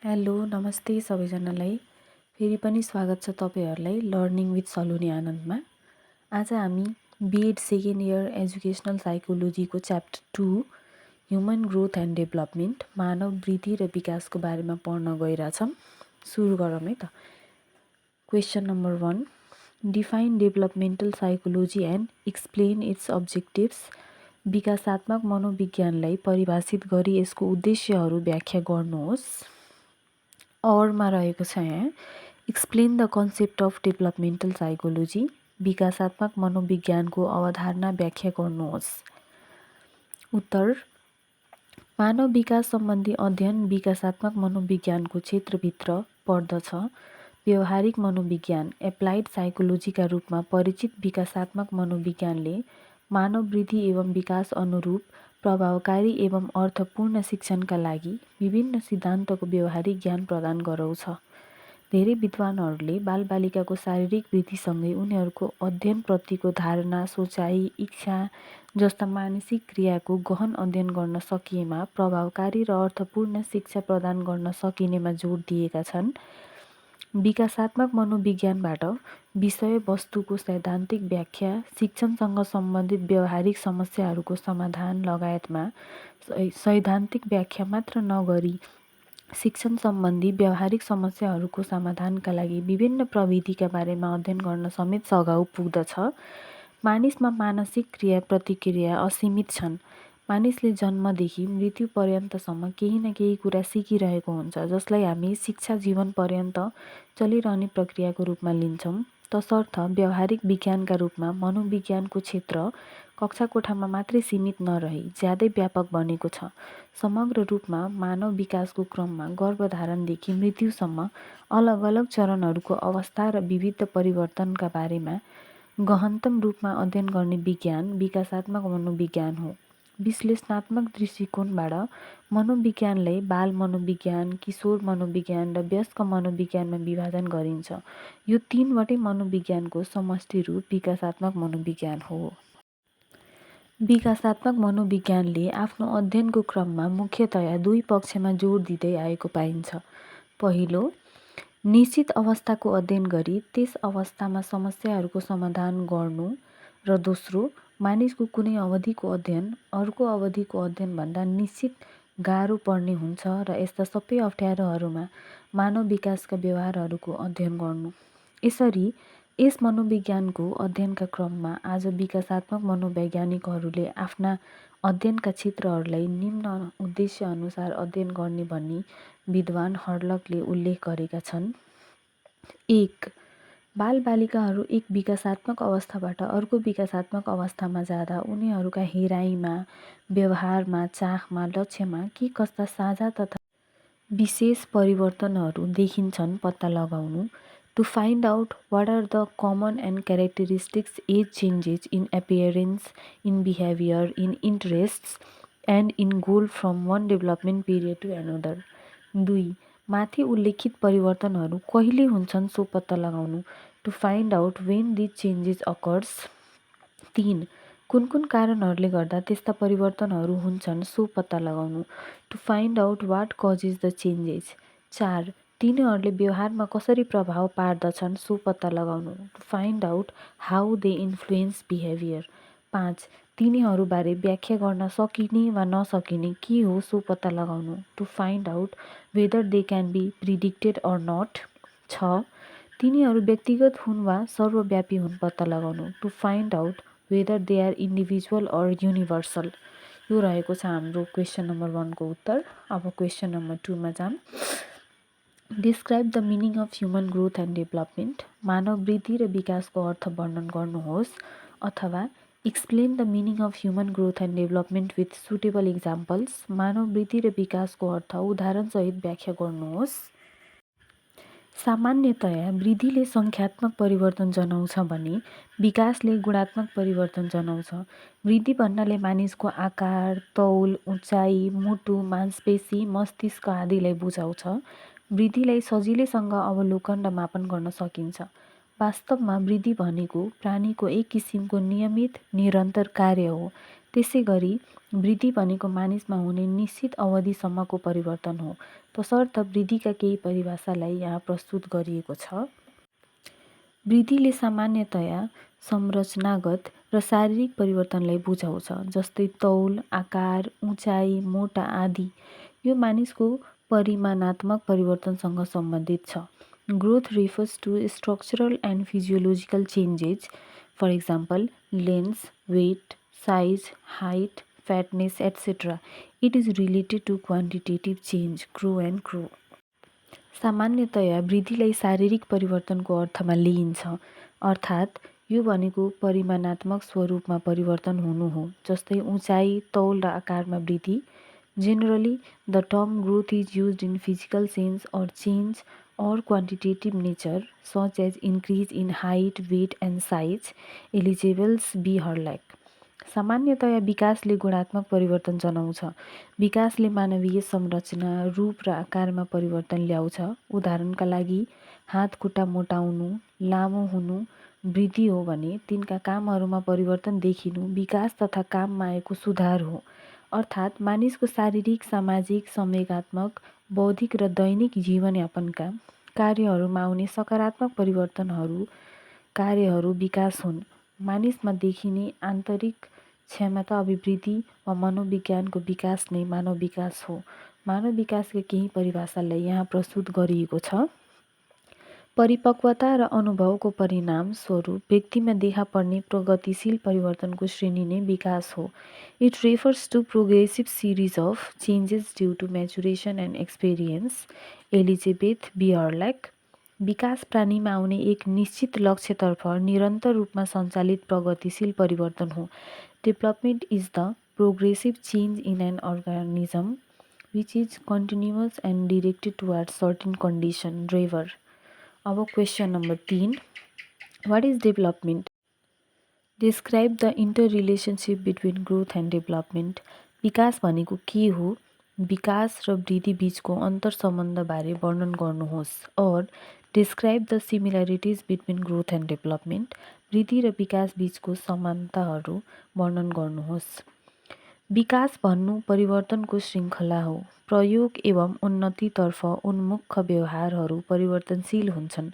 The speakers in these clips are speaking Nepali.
हेलो नमस्ते सबैजनालाई। फेरि पनि स्वागत छ तपाईहरुलाई लर्निङ विथ सलोनी आनन्दमा। आज हामी बीएड सेकेन्ड इयर एजुकेशनल साइकोलोजीको chapter 2 human growth and development मानव वृद्धि र विकासको बारेमा पढ्न गइरहेछौं। सुरु गरौँ है त। Question number 1, define developmental psychology and explain it's objectives. विकासात्मक मनोविज्ञानलाई परिभाषित गरी यसको उद्देश्यहरू व्याख्या गर्नुहोस्। औरमा रहेको छ यहाँ explain the concept of developmental psychology. विकासात्मक मनोविज्ञानको अवधारणा व्याख्या गर्नुहोस्। उत्तर, मानव विकास सम्बन्धी अध्ययन विकासात्मक मनोविज्ञानको क्षेत्रभित्र पर्दछ। व्यवहारिक मनोविज्ञान एप्लाइड साइकोलोजीका रूपमा परिचित विकासात्मक मनोविज्ञानले मानव वृद्धि एवं विकास अनुरूप प्रभावकारी एवं अर्थपूर्ण शिक्षणका लागि विभिन्न सिद्धान्तको व्यवहारिक ज्ञान प्रदान गराउँछ। धेरै विद्वानहरूले बालबालिकाको शारीरिक वृद्धिसँगै उनीहरूको अध्ययनप्रतिको धारणा, सोचाइ, इच्छा जस्ता मानसिक क्रियाको गहन अध्ययन गर्न सकिएमा प्रभावकारी र अर्थपूर्ण शिक्षा प्रदान गर्न सकिनेमा जोड दिएका छन्। विकासात्मक मनोविज्ञानबाट विषयवस्तुको सैद्धान्तिक व्याख्या, शिक्षणसँग सम्बन्धित व्यावहारिक समस्याहरूको समाधान लगायतमा सैद्धान्तिक व्याख्या मात्र नगरी शिक्षण सम्बन्धी व्यावहारिक समस्याहरूको समाधानका लागि विभिन्न प्रविधिका बारेमा अध्ययन गर्न समेत सघाउ पुग्दछ। मानिसमा मानसिक क्रिया प्रतिक्रिया असीमित छन्। मानिसले जन्मदेखि मृत्यु पर्यन्तसम्म केही न केही कुरा सिकिरहेको हुन्छ, जसलाई हामी शिक्षा जीवन पर्यन्त चलिरहने प्रक्रियाको रूपमा लिन्छौँ। तसर्थ व्यावहारिक विज्ञानका रूपमा मनोविज्ञानको क्षेत्र कक्षा कोठामा मात्रै सीमित नरही ज्यादै व्यापक बनेको छ। समग्र रूपमा मानव विकासको क्रममा गर्भधारणदेखि मृत्युसम्म अलग अलग चरणहरूको अवस्था र विविध परिवर्तनका बारेमा गहनतम रूपमा अध्ययन गर्ने विज्ञान विकासात्मक मनोविज्ञान हो। विश्लेषणात्मक दृष्टिकोणबाट मनोविज्ञानलाई बाल मनोविज्ञान, किशोर मनोविज्ञान र वयस्क मनोविज्ञानमा विभाजन गरिन्छ। यो तीनवटै मनोविज्ञानको समष्टि रूप विकासात्मक मनोविज्ञान हो। विकासात्मक मनोविज्ञानले आफ्नो अध्ययनको क्रममा मुख्यतया दुई पक्षमा जोड दिँदै आएको पाइन्छ। पहिलो, निश्चित अवस्थाको अध्ययन गरी त्यस अवस्थामा समस्याहरूको समाधान गर्नु र दोस्रो, मानिसको कुनै अवधिको अध्ययन अर्को अवधिको अध्ययनभन्दा निश्चित गाह्रो पर्ने हुन्छ र यस्ता सबै अप्ठ्यारोहरूमा मानव विकासका व्यवहारहरूको अध्ययन गर्नु। यसरी यस मनोविज्ञानको अध्ययनका क्रममा आज विकासात्मक मनोवैज्ञानिकहरूले आफ्ना अध्ययनका क्षेत्रहरूलाई निम्न उद्देश्य अनुसार अध्ययन गर्ने भनी विद्वान हर्लकले उल्लेख गरेका छन्। 1. बालबालिकाहरू एक विकासात्मक अवस्थाबाट अर्को विकासात्मक अवस्थामा जाँदा उनीहरूका हेराइमा, व्यवहारमा, चाखमा, लक्ष्यमा के कस्ता साझा तथा विशेष परिवर्तनहरू देखिन्छन् पत्ता लगाउनु। To find out what are the common and characteristics age changes in appearance, in behavior, in interests, and in goal from one development period to another. 2. माथि उल्लेखित परिवर्तनहरू कहिले हुन्छन् सो पत्ता लगाउनु। To find out when these changes occurs. 3. कुन कुन कारणहरूले गर्दा त्यस्ता परिवर्तनहरू हुन्छन् सो पत्ता लगाउनु। To find out what causes the changes. 4. तिनीहरूले व्यवहारमा कसरी प्रभाव पार्दछन् सो पत्ता लगाउनु। To find out how they influence behavior. 5. तिनीहरूबारे व्याख्या गर्न सकिने वा नसकिने के हो सो पत्ता लगाउनु। To find out whether they can be predicted or not. 6. तिनीहरू व्यक्तिगत हुन् वा सर्वव्यापी हुन् पत्ता लगाउनु। To find out whether they are individual or universal. यो रहेको छ हाम्रो क्वेशन नम्बर 1 को उत्तर। अब क्वेशन नम्बर 2 मा जाम। Describe the meaning of human growth and development. मानव वृद्धि र विकासको अर्थ वर्णन गर्नुहोस् अथवा explain the meaning of human growth and development with suitable examples. मानव वृद्धि र विकासको अर्थ उदाहरणसहित व्याख्या गर्नुहोस्। सामान्यतया वृद्धिले सङ्ख्यात्मक परिवर्तन जनाउँछ भने विकासले गुणात्मक परिवर्तन जनाउँछ। वृद्धि भन्नाले मानिसको आकार, तौल, उचाइ, मुटु, मांसपेशी, मस्तिष्क आदिलाई बुझाउँछ। वृद्धिलाई सजिलैसँग अवलोकन र मापन गर्न सकिन्छ। वास्तवमा वृद्धि भनेको प्राणीको एक किसिमको नियमित निरन्तर कार्य हो। त्यसैगरी वृद्धि भनेको मानिसमा हुने निश्चित अवधिसम्मको परिवर्तन हो। तसर्थ वृद्धिका केही परिभाषालाई यहाँ प्रस्तुत गरिएको छ। वृद्धिले सामान्यतया संरचनागत र शारीरिक परिवर्तनलाई बुझाउँछ, जस्तै तौल, आकार, उचाइ, मोटा आदि। यो मानिसको परिमाणात्मक परिवर्तनसँग सम्बन्धित छ। Growth refers to structural and physiological changes, for example, length, weight, size, height, fatness, etc. It is related to quantitative change, grow and grow. सामान्यतया वृद्धिलाई शारीरिक परिवर्तनको अर्थमा लिइन्छ, अर्थात् यो भनेको परिमाणात्मक स्वरूपमा परिवर्तन हुनु हो, जस्तै उचाइ, तौल र आकारमा वृद्धि। Generally, the term growth is used in physical sense or change or quantitative nature, such as increase in height, weight and size. Eligibles be Herlach. सामान्यतया विकासले गुणात्मक परिवर्तन जनाउँछ। विकासले मानवीय संरचना, रूप र आकारमा परिवर्तन ल्याउँछ। उदाहरणका लागि हात खुट्टा मोटाउनु, लामो हुनु वृद्धि हो भने तिनका कामहरूमा परिवर्तन देखिनु विकास तथा काममा आएको सुधार हो। अर्थात् मानिसको शारीरिक, सामाजिक, संवेगात्मक, बौद्धिक र दैनिक जीवनयापनका कार्यहरूमा आउने सकारात्मक परिवर्तनहरू कार्यहरू विकास हुन्। मानिसमा देखिने आन्तरिक क्षमता अभिवृद्धि वा मनोविज्ञानको विकास नै मानव विकास हो। मानव विकासका केही परिभाषालाई यहाँ प्रस्तुत गरिएको छ। परिपक्वता र अनुभवको परिणाम स्वरूप व्यक्तिमा देखा पर्ने प्रगतिशील परिवर्तनको श्रेणी नै विकास हो। It refers to progressive series of changes due to maturation and experience. Elizabeth Hurlock. विकास प्राणीमा आउने एक निश्चित लक्ष्यतर्फ निरन्तर रूपमा सञ्चालित प्रगतिशील परिवर्तन हो। Development is the progressive change in an organism which is continuous and directed towards certain condition. Drever. अब question number 3, what is development? Describe the inter relationship between growth and development. विकास भनेको के हो? विकास र वृद्धि बीचको अन्तर सम्बन्धबारे वर्णन गर्नुहोस्। और describe the similarities between growth and development. वृद्धि र विकास बीचको समानताहरू वर्णन गर्नुहोस्। विकास भन्नु परिवर्तनको श्रृङ्खला हो। प्रयोग एवं उन्नतितर्फ उन्मुख व्यवहारहरू परिवर्तनशील हुन्छन्।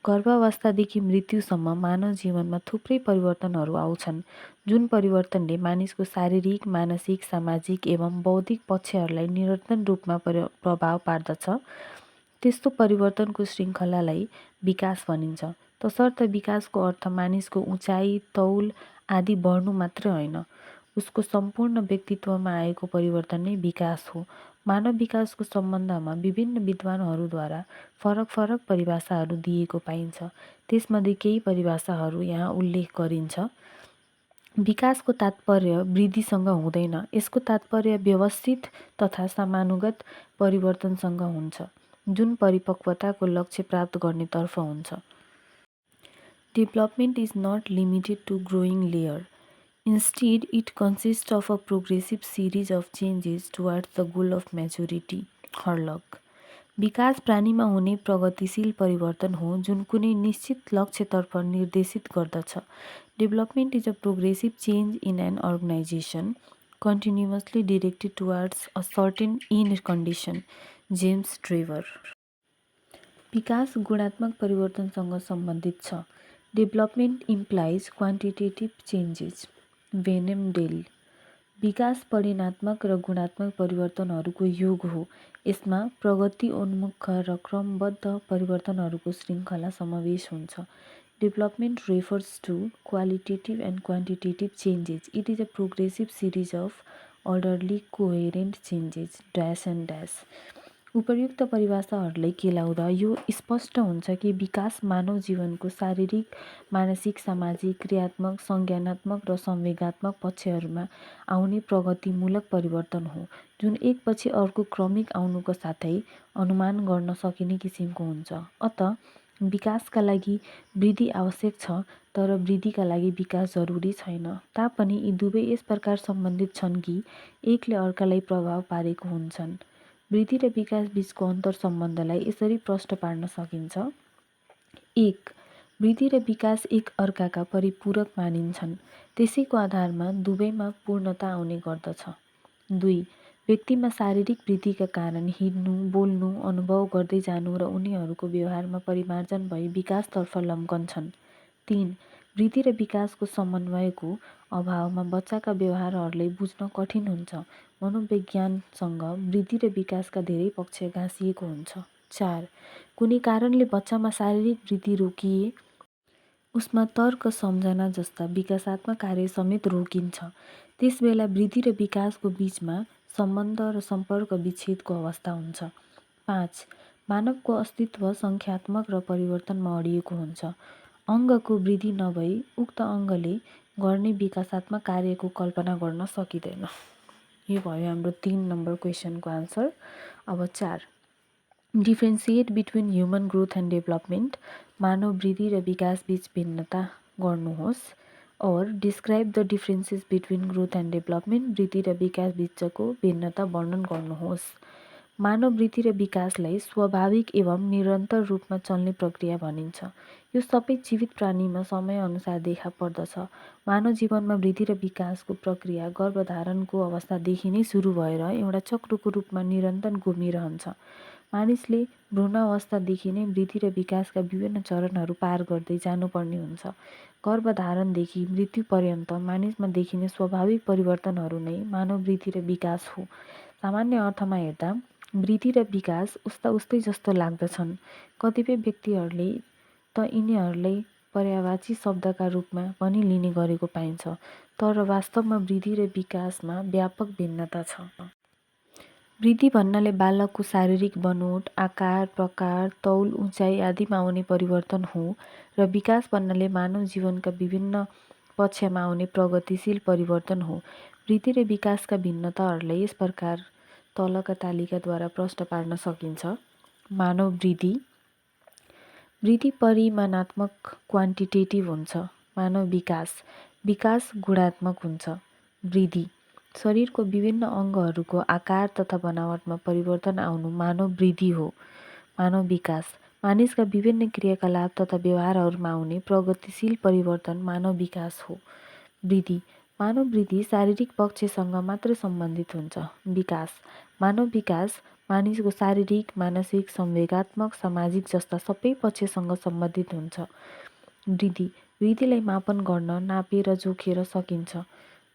गर्भावस्थादेखि मृत्युसम्म मानव जीवनमा थुप्रै परिवर्तनहरू आउँछन्, जुन परिवर्तनले मानिसको शारीरिक, मानसिक, सामाजिक एवं बौद्धिक पक्षहरूलाई निरन्तर रूपमा प्रभाव पार्दछ। त्यस्तो परिवर्तनको श्रृङ्खलालाई विकास भनिन्छ। तसर्थ विकासको अर्थ मानिसको उचाइ, तौल आदि बढ्नु मात्रै होइन, उसको सम्पूर्ण व्यक्तित्वमा आएको परिवर्तन नै विकास हो। मानव विकासको सम्बन्धमा विभिन्न विद्वानहरूद्वारा फरक फरक परिभाषाहरू दिएको पाइन्छ। त्यसमध्ये केही परिभाषाहरू यहाँ उल्लेख गरिन्छ। विकासको तात्पर्य वृद्धिसँग हुँदैन, यसको तात्पर्य व्यवस्थित तथा समानुगत परिवर्तनसँग हुन्छ, जुन परिपक्वताको लक्ष्य प्राप्त गर्नेतर्फ हुन्छ। Development is not limited to growing layer. Instead, it consists of a progressive series of changes towards the goal of maturity. हर्लक। विकास प्राणीमा हुने प्रगतिशील परिवर्तन हो जुन कुनै निश्चित लक्ष्यतर्फ निर्देशित गर्दछ। Development is a progressive change in an organization continuously directed towards a certain end condition. James Drever. विकास गुणात्मक परिवर्तनसँग सम्बन्धित छ। Development implies quantitative changes. वेनेम डेल। विकास परिमाणात्मक र गुणात्मक परिवर्तनहरूको योग हो। यसमा प्रगतिोन्मुख र क्रमबद्ध परिवर्तनहरूको श्रृङ्खला समावेश हुन्छ। Development refers to qualitative and quantitative changes. It is a progressive series of orderly coherent changes. Dash and dash. उपर्युक्त परिभाषाहरूलाई केलाउँदा यो स्पष्ट हुन्छ कि विकास मानव जीवनको शारीरिक, मानसिक, सामाजिक, क्रियात्मक, संज्ञानात्मक र संवेगात्मक पक्षहरूमा आउने प्रगतिमूलक परिवर्तन हो, जुन एकपछि अर्को क्रमिक आउनुको साथै अनुमान गर्न सकिने किसिमको हुन्छ। अत विकासका लागि वृद्धि आवश्यक छ, तर वृद्धिका लागि विकास जरुरी छैन। तापनि यी दुवै यस प्रकार सम्बन्धित छन् कि एकले अर्कालाई प्रभाव पारेको हुन्छन्। वृद्धि र विकास बीचको अन्तर सम्बन्धलाई यसरी प्रष्ट पार्न सकिन्छ। 1. वृद्धि र विकास एक अर्काका परिपूरक मानिन्छन्। त्यसैको आधारमा दुवैमा पूर्णता आउने गर्दछ। 2. व्यक्तिमा शारीरिक वृद्धिका कारण हिँड्नु, बोल्नु, अनुभव गर्दै जानु र उनीहरूको व्यवहारमा परिमार्जन भई विकासतर्फ लम्कन्छन्। 3. वृद्धि र विकासको समन्वयको अभावमा बच्चाका व्यवहारहरूलाई बुझ्न कठिन हुन्छ। मनोविज्ञानसँग वृद्धि र विकासका धेरै पक्ष गाँसिएको हुन्छ। 4. कुनै कारणले बच्चामा शारीरिक वृद्धि रोकिए उसमा तर्क, सम्झना जस्ता विकासात्मक कार्य समेत रोकिन्छ। त्यसबेला वृद्धि र विकासको बीचमा सम्बन्ध र सम्पर्क विच्छेदको अवस्था हुन्छ। 5. मानवको अस्तित्व सङ्ख्यात्मक र परिवर्तनमा अडिएको हुन्छ। अङ्गको वृद्धि नभई उक्त अङ्गले गर्ने विकासात्मक कार्यको कल्पना गर्न सकिँदैन। यो भयो हाम्रो 3 नम्बर क्वेसनको आन्सर। अब 4. Differentiate between human growth and development. मानव वृद्धि र विकास बीच भिन्नता गर्नुहोस्। और describe the differences between growth and development. वृद्धि र विकास बीचको भिन्नता वर्णन गर्नुहोस्। मानव वृद्धि र विकासलाई स्वाभाविक एवं निरन्तर रूपमा चल्ने प्रक्रिया भनिन्छ। यो सबै जीवित प्राणीमा समयअनुसार देखा पर्दछ। मानव जीवनमा वृद्धि र विकासको प्रक्रिया गर्भधारणको अवस्थादेखि नै सुरु भएर एउटा चक्रको रूपमा निरन्तर घुमिरहन्छ। मानिसले भ्रूणावस्थादेखि नै वृद्धि र विकासका विभिन्न चरणहरू पार गर्दै जानुपर्ने हुन्छ। गर्भधारणदेखि मृत्यु पर्यन्त मानिसमा देखिने स्वाभाविक परिवर्तनहरू नै मानव वृद्धि र विकास हो। सामान्य अर्थमा हेर्दा वृद्धि र विकास उस्तै जस्तो लाग्दछन्। कतिपय व्यक्तिहरूले त यिनीहरूलाई पर्यायवाची शब्दका रूपमा पनि लिने गरेको पाइन्छ, तर वास्तवमा वृद्धि र विकासमा व्यापक भिन्नता छ। वृद्धि भन्नाले बालकको शारीरिक बनोट, आकार, प्रकार, तौल, उचाइ आदिमा आउने परिवर्तन हो र विकास भन्नाले मानव जीवनका विभिन्न पक्षमा आउने प्रगतिशील परिवर्तन हो। वृद्धि र विकासका भिन्नताहरूलाई यस प्रकार तलका तालिकाद्वारा प्रष्ट पार्न सकिन्छ। मानव वृद्धि। वृद्धि परिमाणात्मक क्वान्टिटेटिभ हुन्छ। मानव विकास। विकास गुणात्मक हुन्छ। वृद्धि। शरीरको विभिन्न अङ्गहरूको आकार तथा बनावटमा परिवर्तन आउनु मानव वृद्धि हो। मानव विकास। मानिसका विभिन्न क्रियाकलाप तथा व्यवहारहरूमा आउने प्रगतिशील परिवर्तन मानव विकास हो। वृद्धि। मानव वृद्धि शारीरिक पक्षसँग मात्र सम्बन्धित हुन्छ। विकास। मानव विकास मानिसको शारीरिक, मानसिक, संवेगात्मक, सामाजिक जस्ता सबै पक्षसँग सम्बन्धित हुन्छ। वृद्धि। वृद्धिलाई मापन गर्न, नापेर जोखेर सकिन्छ।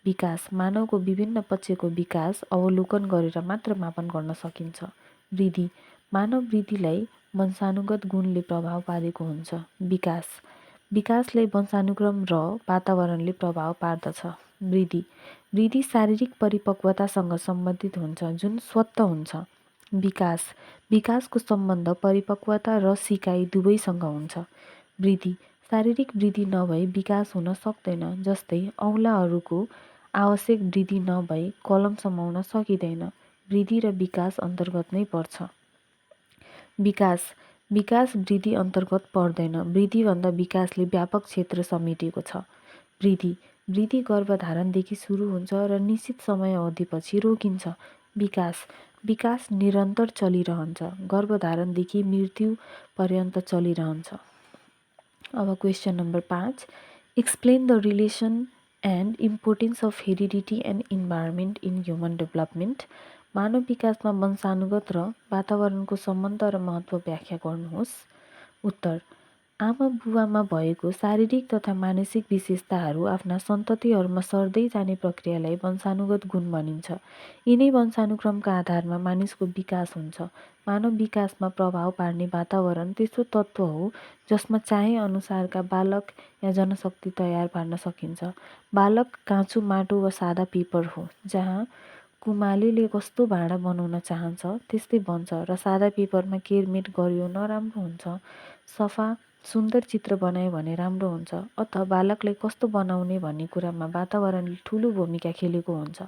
विकास। मानवको विभिन्न पक्षको विकास अवलोकन गरेर मात्र मापन गर्न सकिन्छ। वृद्धि। मानव वृद्धिलाई वंशानुगत गुणले प्रभाव पारेको हुन्छ। विकास। विकासलाई वंशानुक्रम र वातावरणले प्रभाव पार्दछ। वृद्धि। वृद्धि शारीरिक परिपक्वतासँग सम्बन्धित हुन्छ, जुन स्वतः हुन्छ। विकास। विकासको सम्बन्ध परिपक्वता र सिकाइ दुवैसँग हुन्छ। वृद्धि। शारीरिक वृद्धि नभई विकास हुन सक्दैन, जस्तै औँलाहरूको आवश्यक वृद्धि नभई कलम समाउन सकिँदैन। वृद्धि र विकास अन्तर्गत नै पर्छ। विकास। विकास वृद्धि अन्तर्गत पर्दैन। वृद्धिभन्दा विकासले व्यापक क्षेत्र समेटेको छ। वृद्धि। वृद्धि गर्भधारणदेखि सुरु हुन्छ र निश्चित समय अवधिपछि रोकिन्छ। विकास। विकास निरन्तर चलिरहन्छ, गर्भधारणदेखि मृत्यु पर्यन्त चलिरहन्छ। अब question number 5. Explain the relation and importance of heredity and environment in human development. मानव विकासमा वंशानुगत र वातावरणको सम्बन्ध र महत्त्व व्याख्या गर्नुहोस्। उत्तर. आमा बुवामा भएको शारीरिक तथा मानसिक विशेषताहरू आफ्ना सन्ततिहरूमा सर्दै जाने प्रक्रियालाई वंशानुगत गुण भनिन्छ। यिनै वंशानुक्रमका आधारमा मानिसको विकास हुन्छ। मानव विकासमा प्रभाव पार्ने वातावरण त्यस्तो तत्त्व हो जसमा चाहे अनुसारका बालक या जनशक्ति तयार पार्न सकिन्छ। बालक काँचो माटो वा सादा पेपर हो, जहाँ कुमालेले कस्तो भाँडा बनाउन चाहन्छ त्यस्तै बन्छ र सादा पेपरमा केरमेट गर्यो नराम्रो हुन्छ। सफा सुन्दर चित्र बनायो भने राम्रो हुन्छ। अत बालकलाई कस्तो बनाउने भन्ने कुरामा वातावरणले ठुलो भूमिका खेलेको हुन्छ।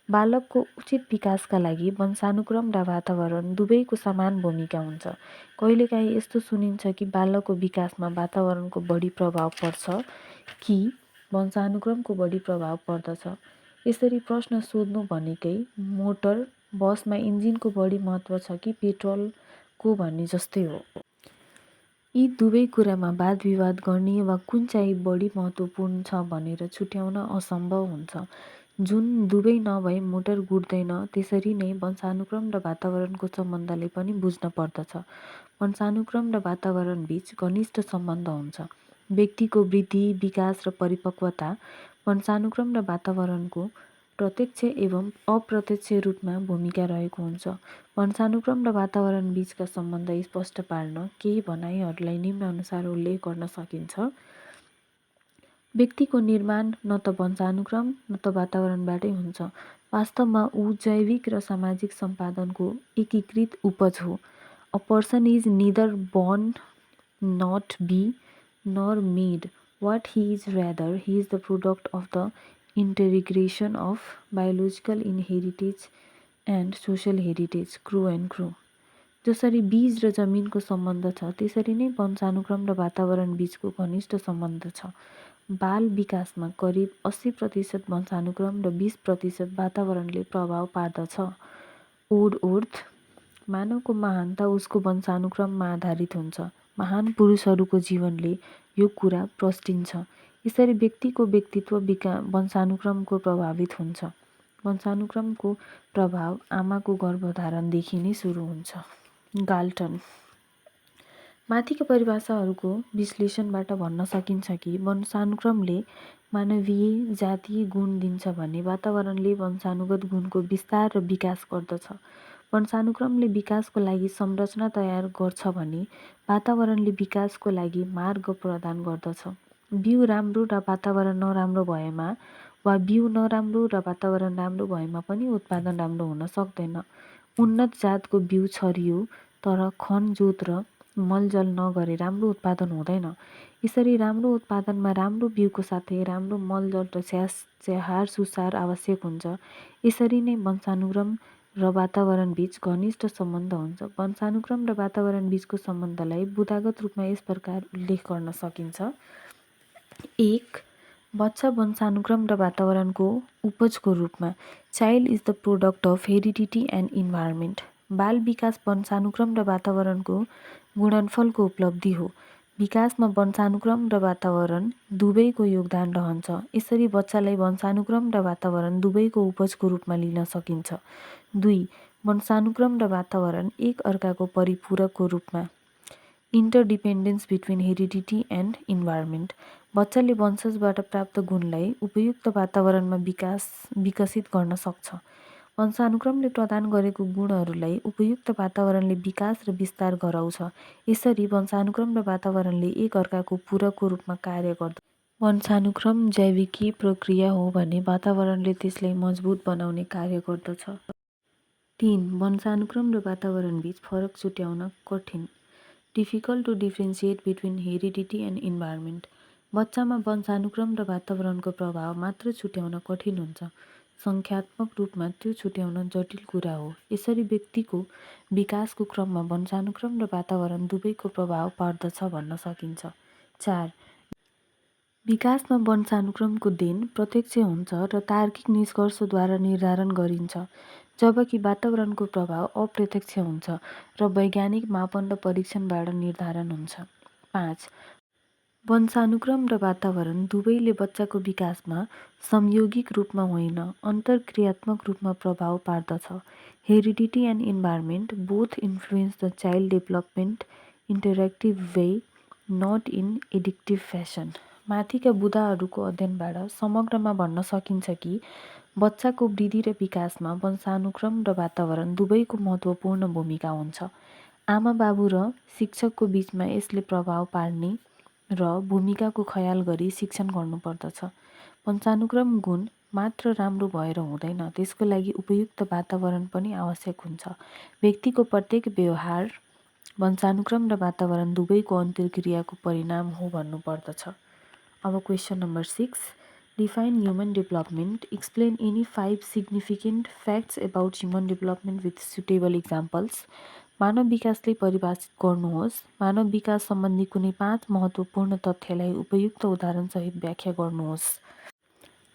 बालकको उचित विकासका लागि वंशानुक्रम र वातावरण दुवैको समान भूमिका हुन्छ। कहिलेकाहीँ यस्तो सुनिन्छ कि बालकको विकासमा वातावरणको बढी प्रभाव पर्छ कि वंशानुक्रमको बढी प्रभाव पर्दछ। यसरी प्रश्न सोध्नु भनेकै मोटर बसमा इन्जिनको बढी महत्त्व छ कि पेट्रोलको भन्ने जस्तै हो। यी दुवै कुरामा वादविवाद गर्ने वा कुन चाहिँ बढी महत्त्वपूर्ण छ भनेर छुट्याउन असम्भव हुन्छ। जुन दुवै नभई मोटर गुड्दैन, त्यसरी नै वंशानुक्रम र वातावरणको सम्बन्धले पनि बुझ्न पर्दछ। वंशानुक्रम र वातावरणबीच घनिष्ठ सम्बन्ध हुन्छ। व्यक्तिको वृद्धि, विकास र परिपक्वता वंशानुक्रम र वातावरणको प्रत्यक्ष एवं अप्रत्यक्ष रूपमा भूमिका रहेको हुन्छ। वंशानुक्रम र वातावरण बीचका सम्बन्ध स्पष्ट पार्न केही भनाइहरूलाई निम्नानुसार उल्लेख गर्न सकिन्छ। व्यक्तिको निर्माण न त वंशानुक्रम न त वातावरणबाटै हुन्छ। वास्तवमा ऊ जैविक र सामाजिक सम्पादनको एकीकृत उपज हो। A person is neither born not be nor made what he is, rather he is the product of the integration of biological inheritance and social heritage, crew and crew. जसरी बीज र जमिनको सम्बन्ध छ, त्यसरी नै वंशानुक्रम र वातावरण बीचको घनिष्ठ सम्बन्ध छ। बाल विकासमा करिब 80% वंशानुक्रम र 20% वातावरणले प्रभाव पार्दछ। ओड ओर्थ, मानवको महानता उसको वंशानुक्रममा आधारित हुन्छ। महान पुरुषहरूको जीवनले यो कुरा प्रस्टिन्छ। यसरी व्यक्तिको व्यक्तित्व वंशानुक्रमको प्रभावित हुन्छ। वंशानुक्रमको प्रभाव आमाको गर्भधारणदेखि नै सुरु हुन्छ। गाल्टन, माथिका परिभाषाहरूको विश्लेषणबाट भन्न सकिन्छ कि वंशानुक्रमले मानवीय जातीय गुण दिन्छ भने वातावरणले वंशानुगत गुणको विस्तार र विकास गर्दछ। वंशानुक्रमले विकासको लागि संरचना तयार गर्छ भने वातावरणले विकासको लागि मार्ग प्रदान गर्दछ। बिउ राम्रो र वातावरण नराम्रो भएमा वा बिउ नराम्रो र वातावरण राम्रो भएमा पनि उत्पादन राम्रो हुन सक्दैन। उन्नत जातको बिउ छरियो तर खन जोत र मलजल नगरे राम्रो उत्पादन हुँदैन। यसरी राम्रो उत्पादनमा राम्रो बिउको साथै राम्रो मलजल र स्याहार सुसार आवश्यक हुन्छ। यसरी नै वंशानुक्रम र वातावरण बीच घनिष्ठ सम्बन्ध हुन्छ। वंशानुक्रम र वातावरण बीचको सम्बन्धलाई बुदागत रूपमा यस प्रकार उल्लेख गर्न सकिन्छ। 1. बच्चा वंशानुक्रम र वातावरणको उपजको रूपमा। Child is the product of heredity and environment. बाल विकास वंशानुक्रम र वातावरणको गुणनफलको उपलब्धि हो। विकासमा वंशानुक्रम र वातावरण दुवैको योगदान रहन्छ। यसरी बच्चालाई वंशानुक्रम र वातावरण दुवैको उपजको रूपमा लिन सकिन्छ। 2. वंशानुक्रम र वातावरण एक अर्काको परिपूरकको रूपमा। Interdependence between heredity and environment. बच्चाले वंशजबाट प्राप्त गुणलाई उपयुक्त वातावरणमा विकसित गर्न सक्छ। वंशानुक्रमले प्रदान गरेको गुणहरूलाई उपयुक्त वातावरणले विकास र विस्तार गराउँछ। यसरी वंशानुक्रम र वातावरणले एक अर्काको पूरकको रूपमा कार्य गर्दछ। वंशानुक्रम जैविकी प्रक्रिया हो भने वातावरणले त्यसलाई मजबुत बनाउने कार्य गर्दछ। 3. वंशानुक्रम र वातावरणबीच फरक छुट्याउन कठिन। Difficult to differentiate between heredity and environment. बच्चामा वंशानुक्रम र वातावरणको प्रभाव मात्र छुट्याउन कठिन हुन्छ। सङ्ख्यात्मक रूपमा त्यो छुट्याउन जटिल कुरा हो। यसरी व्यक्तिको विकासको क्रममा वंशानुक्रम र वातावरण दुवैको प्रभाव पार्दछ भन्न सकिन्छ। 4. विकासमा वंशानुक्रमको देन प्रत्यक्ष हुन्छ र तार्किक निष्कर्षद्वारा निर्धारण गरिन्छ, जबकि वातावरणको प्रभाव अप्रत्यक्ष हुन्छ र वैज्ञानिक मापन र परीक्षणबाट निर्धारण हुन्छ। 5. वंशानुक्रम र वातावरण दुवैले बच्चाको विकासमा संयोगिक रूपमा होइन, अन्तर्क्रियात्मक रूपमा प्रभाव पार्दछ। Heredity and environment both influence the child development interactive way, not in एडिक्टिभ फ्यासन। माथिका बुदाहरूको अध्ययनबाट समग्रमा भन्न सकिन्छ कि बच्चाको वृद्धि र विकासमा वंशानुक्रम र वातावरण दुवैको महत्त्वपूर्ण भूमिका हुन्छ। आमा बाबु र शिक्षकको बीचमा यसले प्रभाव पार्ने र भूमिकाको ख्याल गरी शिक्षण गर्नुपर्दछ। वंशानुक्रम गुण मात्र राम्रो भएर हुँदैन, त्यसको लागि उपयुक्त वातावरण पनि आवश्यक हुन्छ। व्यक्तिको प्रत्येक व्यवहार वंशानुक्रम र वातावरण दुवैको अन्तर्क्रियाको परिणाम हो भन्नुपर्दछ। अब question number 6, define human development. Explain any 5 significant facts about human development with suitable examples. मानव विकासले परिभाषित गर्नुहोस्। मानव विकास सम्बन्धी कुनै 5 महत्त्वपूर्ण तथ्यलाई उपयुक्त उदाहरणसहित व्याख्या गर्नुहोस्।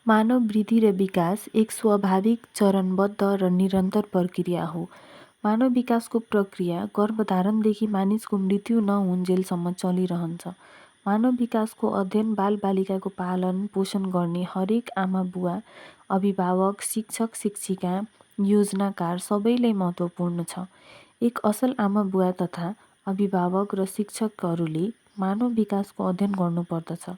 मानव वृद्धि र विकास एक स्वाभाविक, चरणबद्ध र निरन्तर प्रक्रिया हो। मानव विकासको प्रक्रिया गर्भधारणदेखि मानिसको मृत्यु नहुन्जेलसम्म चलिरहन्छ। मानव विकासको अध्ययन बालबालिकाको पालन पोषण गर्ने हरेक आमा बुवा, अभिभावक, शिक्षक शिक्षिका, योजनाकार सबैलाई महत्त्वपूर्ण छ। एक असल आमा बुवा तथा अभिभावक र शिक्षकहरूले मानव विकासको अध्ययन गर्नुपर्दछ।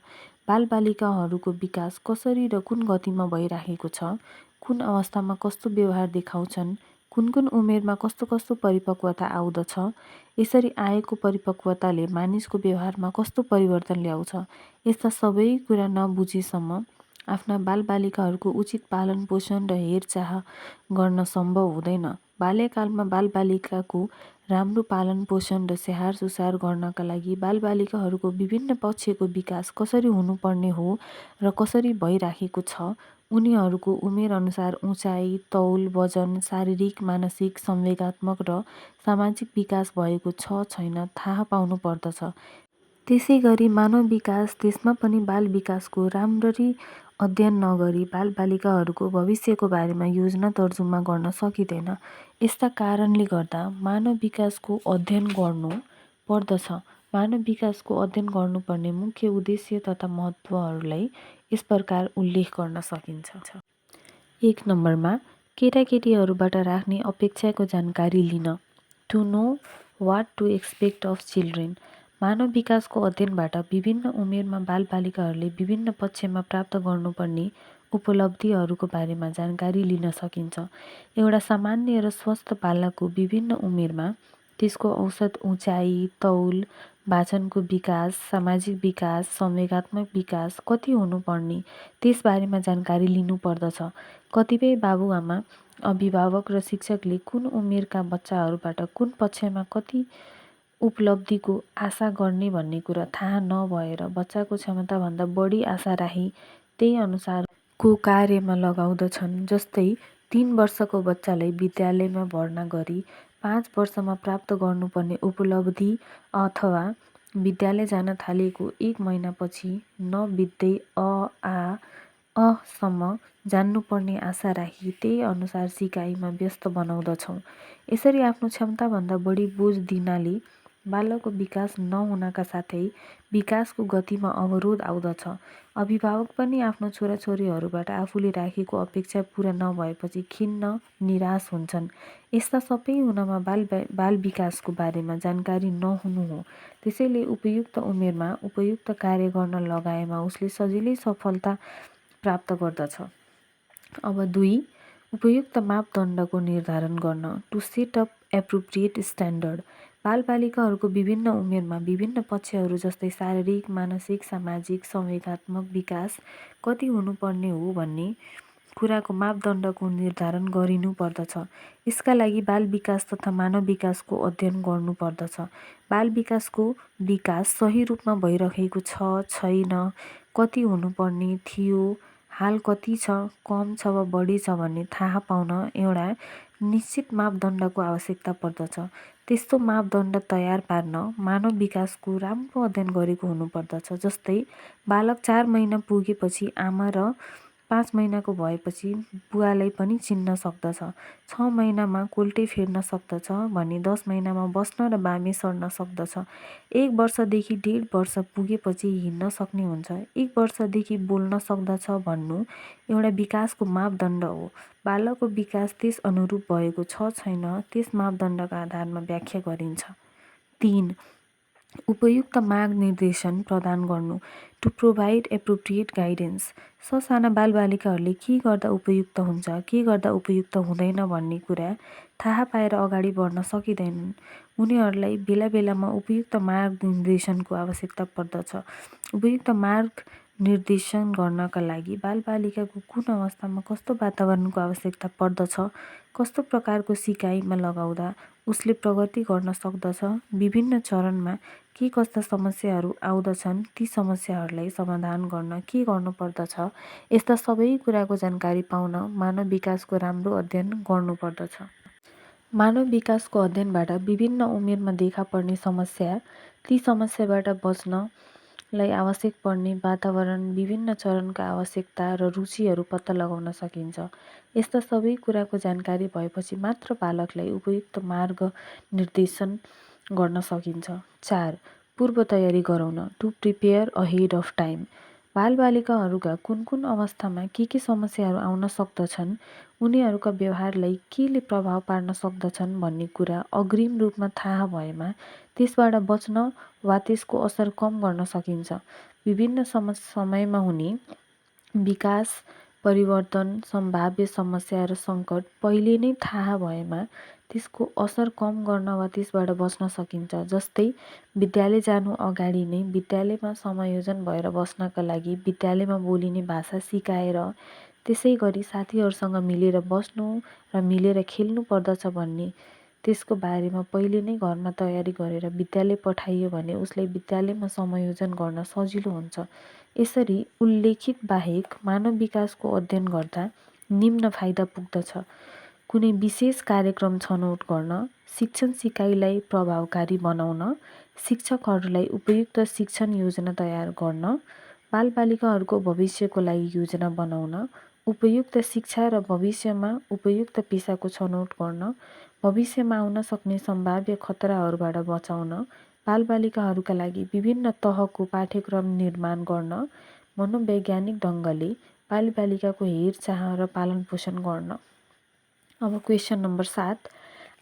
बालबालिकाहरूको विकास कसरी र कुन गतिमा भइराखेको छ, कुन अवस्थामा कस्तो व्यवहार देखाउँछन्, कुन कुन उमेरमा कस्तो कस्तो परिपक्वता आउँदछ, यसरी आएको परिपक्वताले मानिसको व्यवहारमा कस्तो परिवर्तन ल्याउँछ, यस्ता सबै कुरा नबुझेसम्म आफ्ना बालबालिकाहरूको उचित पालन पोषण र हेरचाह गर्न सम्भव हुँदैन। बाल्यकालमा बालबालिकाको राम्रो पालन पोषण र स्याहार सुसार गर्नका लागि बालबालिकाहरूको विभिन्न पक्षको विकास कसरी हुनुपर्ने हो र कसरी भइराखेको छ, उनीहरूको उमेर अनुसार उचाइ, तौल, वजन, शारीरिक, मानसिक, संवेगात्मक र सामाजिक विकास भएको छ छैन थाहा पाउनु पर्दछ। त्यसैगरी मानव विकास त्यसमा पनि बाल विकासको राम्ररी अध्ययन नगरी बालबालिकाहरूको भविष्यको बारेमा योजना तर्जुमा गर्न सकिँदैन। यस्ता कारणले गर्दा मानव विकासको अध्ययन गर्नु पर्दछ। मानव विकासको अध्ययन गर्नुपर्ने मुख्य उद्देश्य तथा महत्त्वहरूलाई यस प्रकार उल्लेख गर्न सकिन्छ। 1 नम्बरमा केटाकेटीहरूबाट राख्ने अपेक्षाको जानकारी लिन। To know what to expect of children. मानव विकासको अध्ययनबाट विभिन्न उमेरमा बालबालिकाहरूले विभिन्न पक्षमा प्राप्त गर्नुपर्ने उपलब्धिहरूको बारेमा जानकारी लिन सकिन्छ। एउटा सामान्य र स्वस्थ बालकको विभिन्न उमेरमा त्यसको औसत उचाइ, तौल, वाचनको विकास, सामाजिक विकास, संवेगात्मक विकास कति हुनुपर्ने त्यसबारेमा जानकारी लिनुपर्दछ। कतिपय बाबुआमा, अभिभावक र शिक्षकले कुन उमेरका बच्चाहरूबाट कुन पक्षमा कति उपलब्धिको आशा गर्ने भन्ने कुरा थाहा नभएर बच्चाको क्षमताभन्दा बढी आशा राखी त्यही अनुसारको कार्यमा लगाउँदछन्। जस्तै 3 वर्षको बच्चालाई विद्यालयमा भर्ना गरी 5 वर्षमा प्राप्त गर्नुपर्ने उपलब्धि अथवा विद्यालय जान थालेको 1 महिनापछि नबित्दै सम्म जान्नुपर्ने आशा राखी त्यही अनुसार सिकाइमा व्यस्त बनाउँदछौँ। यसरी आफ्नो क्षमताभन्दा बढी बोझ दिनाले बालकको विकास नहुनका साथै विकासको गतिमा अवरोध आउँदछ। अभिभावक पनि आफ्नो छोराछोरीहरूबाट आफूले राखेको अपेक्षा पुरा नभएपछि खिन्न, निराश हुन्छन्। यस्ता सबै हुनमा बाल विकासको बारेमा जानकारी नहुनु हो। त्यसैले उपयुक्त उमेरमा उपयुक्त कार्य गर्न लगाएमा उसले सजिलै सफलता प्राप्त गर्दछ। अब 2 उपयुक्त मापदण्डको निर्धारण गर्न। To set up appropriate standard. बालबालिकाहरूको विभिन्न उमेरमा विभिन्न पक्षहरू जस्तै शारीरिक, मानसिक, सामाजिक, संवेगात्मक विकास कति हुनुपर्ने हो भन्ने कुराको मापदण्डको निर्धारण गरिनु पर्दछ। यसका लागि बाल विकास तथा मानव विकासको अध्ययन गर्नुपर्दछ। बाल विकासको विकास सही रूपमा भइरहेको छ छैन, कति हुनुपर्ने थियो, हाल कति छ, कम छ वा बढी छ भन्ने थाहा पाउन एउटा निश्चित मापदण्डको आवश्यकता पर्दछ। त्यस्तो मापदण्ड तयार पार्न मानव विकासको राम्रो अध्ययन गरेको हुनुपर्दछ। जस्तै बालक 4 महिना पुगेपछि आमा र 5 महिनाको भएपछि बुवालाई पनि चिन्न सक्दछ, 6 महिनामा कोल्टे फेर्न सक्दछ भने 10 महिनामा बस्न र बामे सर्न सक्दछ, 1 वर्षदेखि 1.5 वर्ष पुगेपछि हिँड्न सक्ने हुन्छ, 1 वर्षदेखि बोल्न सक्दछ भन्नु एउटा विकासको मापदण्ड हो। बालकको विकास त्यस अनुरूप भएको छ छैन त्यस मापदण्डका आधारमा व्याख्या गरिन्छ। 3 उपयुक्त मार्गनिर्देशन प्रदान गर्नु। To provide appropriate guidance. ससाना बालबालिकाहरूले के गर्दा उपयुक्त हुन्छ, के गर्दा उपयुक्त हुँदैन भन्ने कुरा थाहा पाएर अगाडि बढ्न सकिँदैनन्। उनीहरूलाई बेला बेलामा उपयुक्त मार्गनिर्देशनको आवश्यकता पर्दछ। उपयुक्त मार्गनिर्देशन गर्नका लागि बालबालिकाको कुन अवस्थामा कस्तो वातावरणको आवश्यकता पर्दछ, कस्तो प्रकारको सिकाइमा लगाउँदा उसले प्रगति गर्न सक्दछ, विभिन्न चरणमा के कस्ता समस्याहरू आउँदछन्, ती समस्याहरूलाई समाधान गर्न के गर्नुपर्दछ, यस्ता सबै कुराको जानकारी पाउन मानव विकासको राम्रो अध्ययन गर्नुपर्दछ। मानव विकासको अध्ययनबाट विभिन्न उमेरमा देखा पर्ने समस्या, ती समस्याबाट बच्न लाई आवश्यक पर्ने वातावरण, विभिन्न चरणका आवश्यकता र रुचिहरू पत्ता लगाउन सकिन्छ। यस्ता सबै कुराको जानकारी भएपछि मात्र बालकलाई उपयुक्त मार्ग निर्देशन गर्न सकिन्छ। 4. पूर्व तयारी गराउन, to prepare ahead of time. बालबालिकाहरूका कुन कुन अवस्थामा के समस्याहरू आउन सक्दछन्, उनीहरूका व्यवहारलाई केले प्रभाव पार्न सक्दछन् भन्ने कुरा अग्रिम रूपमा थाहा भएमा त्यसबाट बच्न वा त्यसको असर कम गर्न सकिन्छ। विभिन्न समयमा हुने विकास, परिवर्तन, सम्भाव्य समस्या र सङ्कट पहिले नै थाहा भएमा त्यसको असर कम गर्न वा त्यसबाट बच्न सकिन्छ। जस्तै विद्यालय जानु अगाडि नै विद्यालयमा समायोजन भएर बस्नका लागि विद्यालयमा बोलिने भाषा सिकाएर त्यसै गरी साथीहरूसँग मिलेर बस्नु र मिलेर खेल्नु पर्दछ भन्ने त्यसको बारेमा पहिले नै घरमा तयारी गरेर विद्यालय पठाइयो भने उसलाई विद्यालयमा समायोजन गर्न सजिलो हुन्छ। यसरी उल्लेखित बाहेक मानव विकासको अध्ययन गर्दा निम्न फाइदा पुग्दछ। कुनै विशेष कार्यक्रम छनौट गर्न, शिक्षण सिकाइलाई प्रभावकारी बनाउन, शिक्षकहरूलाई उपयुक्त शिक्षण योजना तयार गर्न, बालबालिकाहरूको भविष्यको लागि योजना बनाउन, उपयुक्त शिक्षा र भविष्यमा उपयुक्त पेसाको छनौट गर्न, भविष्यमा आउन सक्ने सम्भाव्य खतराहरूबाट बचाउन, बालबालिकाहरूका लागि विभिन्न तहको पाठ्यक्रम निर्माण गर्न, मनोवैज्ञानिक ढङ्गले बालबालिकाको हेरचाह र पालनपोषण गर्न। अब question number 7,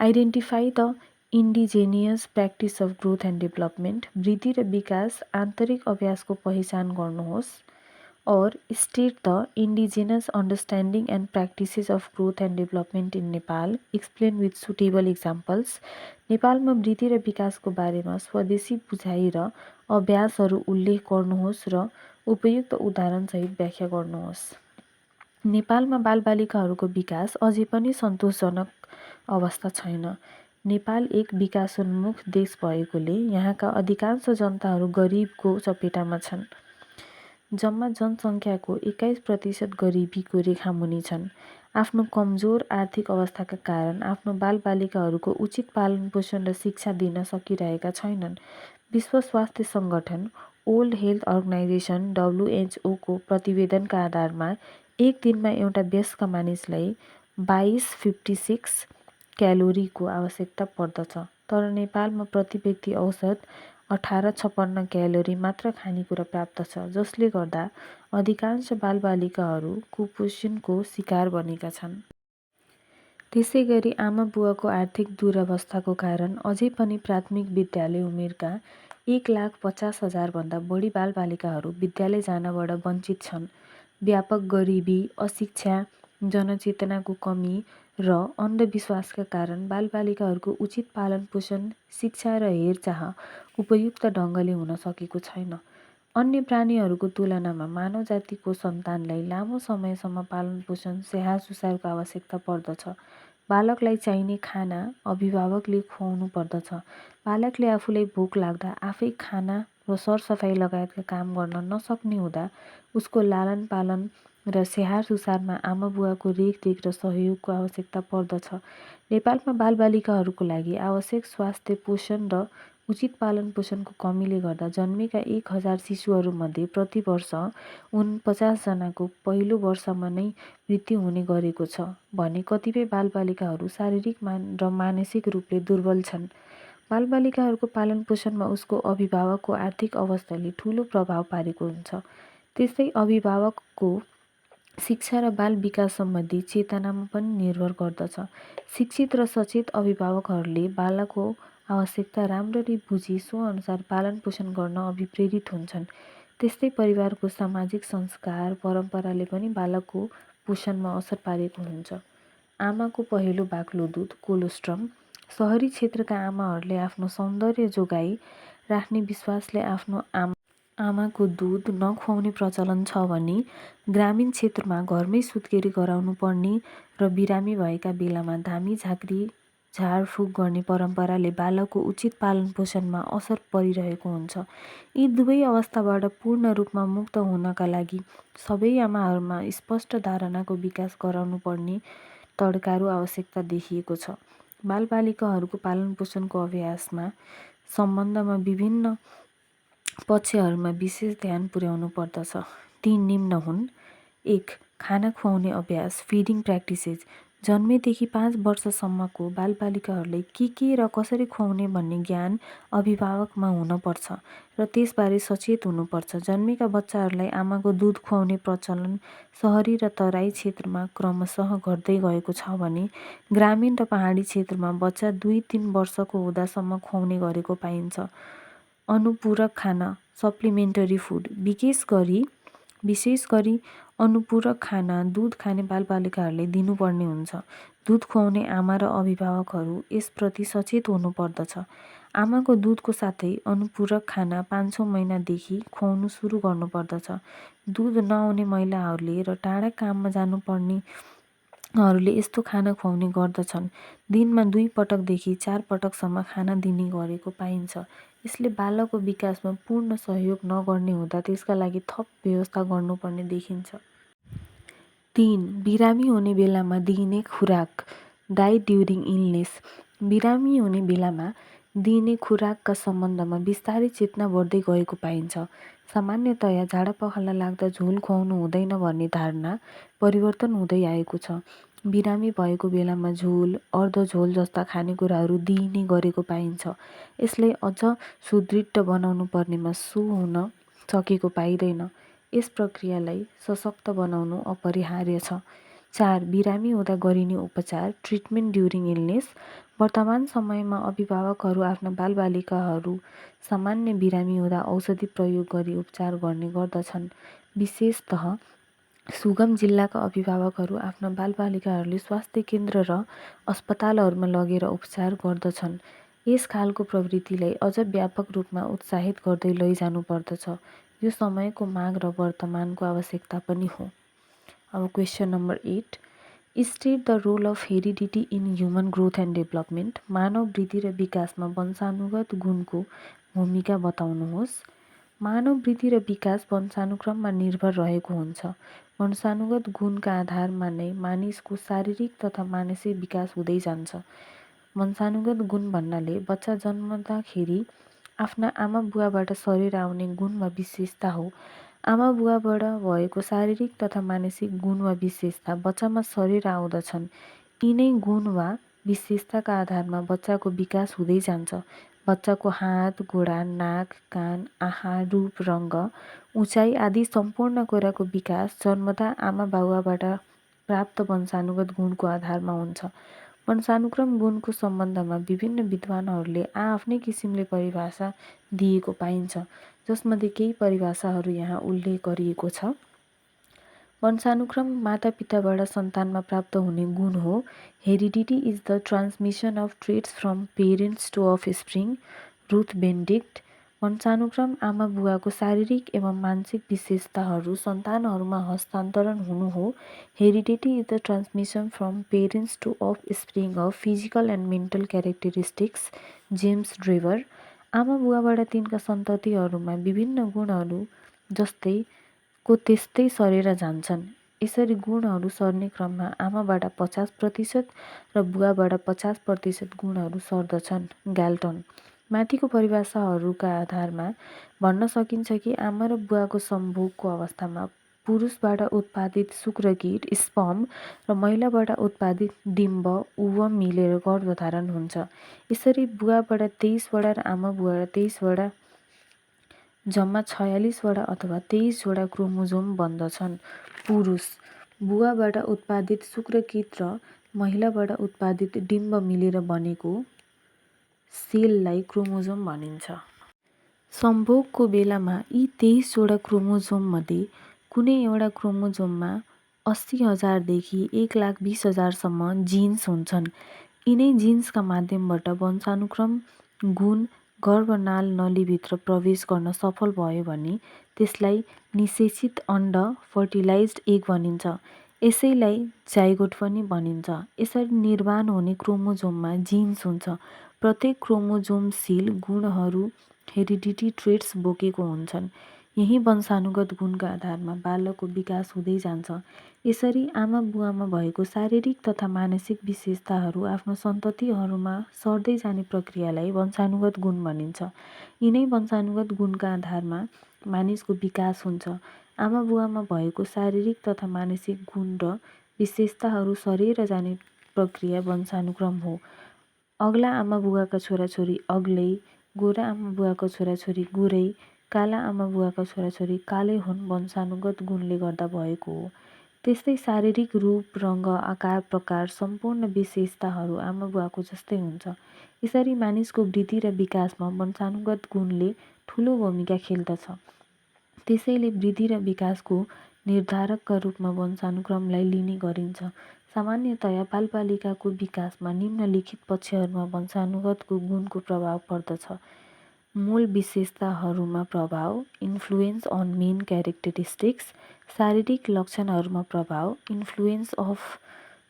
identify the indigenous practice of growth and development. वृद्धि र विकास आन्तरिक अभ्यासको पहिचान गर्नुहोस्। और state the indigenous understanding and practices of growth and development in Nepal. Explain with suitable examples. नेपालमा वृद्धि र विकासको बारेमा स्वदेशी बुझाइ र अभ्यासहरू उल्लेख गर्नुहोस् र उपयुक्त उदाहरणसहित व्याख्या गर्नुहोस्। नेपालमा बालबालिकाहरूको विकास अझै पनि सन्तोषजनक अवस्था छैन। नेपाल एक विकासोन्मुख देश भएकोले यहाँका अधिकांश जनताहरू गरिबको चपेटामा छन्। जम्मा जनसङ्ख्याको 21% गरिबीको रेखामुनि छन्। आफ्नो कमजोर आर्थिक अवस्थाका कारण आफ्नो बालबालिकाहरूको उचित पालनपोषण र शिक्षा दिन सकिरहेका छैनन्। विश्व स्वास्थ्य सङ्गठन वर्ल्ड हेल्थ अर्गनाइजेसन WHO को प्रतिवेदनका आधारमा एक दिनमा एउटा वयस्क मानिसलाई 2256 क्यालोरीको आवश्यकता पर्दछ। तर नेपालमा प्रति व्यक्ति औसत 1856 क्यालोरी मात्र खानेकुरा प्राप्त छ, जसले गर्दा अधिकांश बालबालिकाहरू कुपोषणको शिकार बनेका छन्। त्यसैगरी आमा बुवाको आर्थिक दुरवस्थाको कारण अझै पनि प्राथमिक विद्यालय उमेरका 1,50,000 भन्दा बढी बालबालिकाहरू विद्यालय जानबाट वञ्चित छन्। व्यापक गरिबी, अशिक्षा, जनचेतनाको कमी र अन्धविश्वासका कारण बालबालिकाहरूको उचित पालनपोषण, शिक्षा र हेरचाह उपयुक्त ढङ्गले हुन सकेको छैन। अन्य प्राणीहरूको तुलनामा मानव जातिको सन्तानलाई लामो समयसम्म पालनपोषण, स्याहार सुसारको आवश्यकता पर्दछ। बालकलाई चाहिने खाना अभिभावकले खुवाउनु पर्दछ। बालकले आफूलाई भोक लाग्दा आफै खाना र सरसफाइ लगायतका काम गर्न नसक्ने हुँदा उसको लालन पालन र स्याहार सुसारमा आमा बुवाको रेखदेख र सहयोगको आवश्यकता पर्दछ। नेपालमा बालबालिकाहरूको लागि आवश्यक स्वास्थ्य, पोषण र उचित पालनपोषणको कमीले गर्दा जन्मेका 1000 शिशुहरूमध्ये प्रतिवर्ष 49 जनाको पहिलो वर्षमा नै मृत्यु हुने गरेको छ भने कतिपय बालबालिकाहरू शारीरिक र मानसिक रूपले दुर्बल छन्। बालबालिकाहरूको पालनपोषणमा उसको अभिभावकको आर्थिक अवस्थाले ठूलो प्रभाव पारेको हुन्छ। त्यस्तै अभिभावकको शिक्षा र बाल विकास सम्बन्धी चेतनामा पनि निर्भर गर्दछ। शिक्षित र सचेत अभिभावकहरूले बालकको आवश्यकता राम्ररी बुझी सो अनुसार पालनपोषण गर्न अभिप्रेरित हुन्छन्। त्यस्तै परिवारको सामाजिक संस्कार, परम्पराले पनि बालकको पोषणमा असर पारेको हुन्छ। आमाको पहेँलो बाक्लो दुध, कोलोस्ट्रम। सहरी क्षेत्रका आमाहरूले आफ्नो सौन्दर्य जोगाई राख्ने विश्वासले आफ्नो आमाको दुध नखुवाउने प्रचलन छ भने ग्रामीण क्षेत्रमा घरमै सुत्केरी गराउनु पर्ने र बिरामी भएका बेलामा धामी झाँक्री झारफुक गर्ने परम्पराले बालकको उचित पालनपोषणमा असर परिरहेको हुन्छ। यी दुवै अवस्थाबाट पूर्ण रूपमा मुक्त हुनका लागि सबै आमाहरूमा स्पष्ट धारणाको विकास गराउनु पर्ने तड्कारो आवश्यकता देखिएको छ। बालबालिकाहरूको पालनपोषणको अभ्यासमा सम्बन्धमा विभिन्न पक्षहरूमा विशेष ध्यान पुर्याउनु पर्दछ। ती निम्न हुन्: 1. खाना खुवाउने अभ्यास फिडिङ प्र्याक्टिसेस। जन्मेदेखि 5 वर्षसम्मको बालबालिकाहरूलाई के र कसरी खुवाउने भन्ने ज्ञान अभिभावकमा हुनपर्छ र त्यसबारे सचेत हुनुपर्छ। जन्मेका बच्चाहरूलाई आमाको दुध खुवाउने प्रचलन सहरी र तराई क्षेत्रमा क्रमशः घट्दै गएको छ भने ग्रामीण र पहाडी क्षेत्रमा बच्चा 2-3 वर्षको हुँदासम्म खुवाउने गरेको पाइन्छ। अनुपूरक खाना सप्लिमेन्टरी फुड। विशेष गरी अनुपूरक खाना दुध खाने बालबालिकाहरूले दिनुपर्ने हुन्छ। दुध खुवाउने आमा र अभिभावकहरू यसप्रति सचेत हुनुपर्दछ। आमाको दुधको साथै अनुपूरक खाना 5औं महिनादेखि खुवाउनु सुरु गर्नुपर्दछ। दुध नआउने महिलाहरूले र टाढा काममा जानुपर्नेहरूले यस्तो खाना खुवाउने गर्दछन्। दिनमा 2 पटकदेखि 4 पटकसम्म खाना दिने गरेको पाइन्छ। यसले बालकको विकासमा पूर्ण सहयोग नगर्ने हुँदा त्यसका लागि थप व्यवस्था गर्नुपर्ने देखिन्छ। 3. बिरामी हुने बेलामा दिइने खुराक डाइट ड्युरिङ इलनेस। बिरामी हुने बेलामा दिइने खुराकका सम्बन्धमा बिस्तारै चेतना बढ्दै गएको पाइन्छ। सामान्यतया झाडापखाला लाग्दा झोल खुवाउनु हुँदैन भन्ने धारणा परिवर्तन हुँदै आएको छ। बिरामी भएको बेलामा झोल, अर्धझोल जस्ता खानेकुराहरू दिइने गरेको पाइन्छ। यसलाई अझ सुदृढ बनाउनु पर्नेमा सो हुन सकेको पाइँदैन। यस प्रक्रियालाई सशक्त बनाउनु अपरिहार्य छ। 4. बिरामी हुँदा गरिने उपचार ट्रिटमेन्ट ड्युरिङ इलनेस। वर्तमान समयमा अभिभावकहरू आफ्ना बालबालिकाहरू सामान्य बिरामी हुँदा औषधि प्रयोग गरी उपचार गर्ने गर्दछन्। विशेषतः सुगम जिल्लाका अभिभावकहरू आफ्ना बालबालिकाहरूले स्वास्थ्य केन्द्र र अस्पतालहरूमा लगेर उपचार गर्दछन्। यस खालको प्रवृत्तिलाई अझ व्यापक रूपमा उत्साहित गर्दै लैजानु पर्दछ। यो समयको माग र वर्तमानको आवश्यकता पनि हो। अब question number 8, state the role of heredity in human growth and development. मानव वृद्धि र विकासमा वंशानुगत गुणको भूमिका बताउनुहोस्। मानव वृद्धि र विकास वंशानुक्रममा निर्भर रहेको हुन्छ। वंशानुगत गुणका आधारमा नै मानिसको शारीरिक तथा मानसिक विकास हुँदै जान्छ। वंशानुगत गुण भन्नाले बच्चा जन्मदाखेरि आफ्ना आमा बुवाबाट सरेर आउने गुण वा विशेषता हो। आमा बुवाबाट भएको शारीरिक तथा मानसिक गुण वा विशेषता बच्चामा सरेर आउँदछन्। यिनै गुण वा विशेषताका आधारमा बच्चाको विकास हुँदै जान्छ। बच्चाको हात, गोडा, नाक, कान, आँखा, रूप, रङ्ग, उचाइ आदि सम्पूर्ण कुराको विकास जन्मदा आमा बाबुवाबाट प्राप्त वंशानुगत गुणको आधारमा हुन्छ। वंशानुक्रम गुणको सम्बन्धमा विभिन्न विद्वानहरूले आफ्नै किसिमले परिभाषा दिएको पाइन्छ, जसमध्ये केही परिभाषाहरू यहाँ उल्लेख गरिएको छ। वंशानुक्रम मातापिताबाट सन्तानमा प्राप्त हुने गुण हो। Heredity is the transmission of traits from parents to offspring. Ruth Benedict. वंशानुक्रम आमा बुवाको शारीरिक एवं मानसिक विशेषताहरू सन्तानहरूमा हस्तान्तरण हुनु हो। Heredity is the transmission from parents to offspring of physical and mental characteristics. James Drever. आमा बुवाबाट तिनका सन्ततिहरूमा विभिन्न गुणहरू जस्तैको त्यस्तै सरेर जान्छन्। यसरी गुणहरू सर्ने क्रममा आमाबाट 50% र बुवाबाट 50% गुणहरू सर्दछन्। ग्याल्टन। माथिको परिभाषाहरूका आधारमा भन्न सकिन्छ कि आमा र बुवाको सम्भोगको अवस्थामा पुरुषबाट उत्पादित शुक्रकीट स्पर्म र महिलाबाट उत्पादित डिम्ब ओवम मिलेर गर्भधारण हुन्छ। यसरी बुवाबाट 23 वटा र आमा बुवाबाट 23 वटा जम्मा 46 वटा अथवा 23 जोडा क्रोमोजोम बन्दछन्। पुरुष बुवाबाट उत्पादित शुक्रकीट र महिलाबाट उत्पादित डिम्ब मिलेर बनेको सेललाई क्रोमोजोम भनिन्छ। सम्भोगको बेलामा यी 23 जोडा क्रोमोजोममध्ये कुनै एउटा क्रोमोजोममा 80,000 देखि 1,20,000 जिन्स हुन्छन्। यिनै जिन्सका माध्यमबाट वंशानुक्रम गुण गर्भनाल नलीभित्र प्रवेश गर्न सफल भयो भने त्यसलाई निषेचित अण्ड फर्टिलाइज्ड एग भनिन्छ। यसैलाई जाइगोट पनि भनिन्छ। यसरी निर्माण हुने क्रोमोजोममा जिन्स हुन्छ। प्रत्येक क्रोमोजोम सिल गुणहरू हेरिडिटी ट्रेट्स बोकेको हुन्छन्। यही वंशानुगत गुणका आधारमा बालकको विकास हुँदै जान्छ। यसरी आमा बुवामा भएको शारीरिक तथा मानसिक विशेषताहरू आफ्नो सन्ततिहरूमा सर्दै जाने प्रक्रियालाई वंशानुगत गुण भनिन्छ। यिनै वंशानुगत गुणका आधारमा मानिसको विकास हुन्छ। आमा बुवामा भएको शारीरिक तथा मानसिक गुण र विशेषताहरू सरेर जाने प्रक्रिया वंशानुक्रम हो। अग्ला आमा बुवाका छोराछोरी अग्लै, गोरा आमा बुवाका छोराछोरी गोरै, काला आमा बुवाका छोराछोरी कालै हुन् वंशानुगत गुणले गर्दा भएको हो। त्यस्तै शारीरिक रूप, रङ्ग, आकार, प्रकार सम्पूर्ण विशेषताहरू आमा बुवाको जस्तै हुन्छ। यसरी मानिसको वृद्धि र विकासमा वंशानुगत गुणले ठूलो भूमिका खेल्दछ। त्यसैले वृद्धि र विकासको निर्धारकका रूपमा वंशानुक्रमलाई लिने गरिन्छ। सामान्यतया बालबालिकाको विकासमा निम्नलिखित पक्षहरूमा वंशानुगतको गुणको प्रभाव पर्दछ। मूल विशेषताहरूमा प्रभाव, इन्फ्लुएन्स अन मेन क्यारेक्टरिस्टिक्स, शारीरिक लक्षणहरूमा प्रभाव, इन्फ्लुएन्स अफ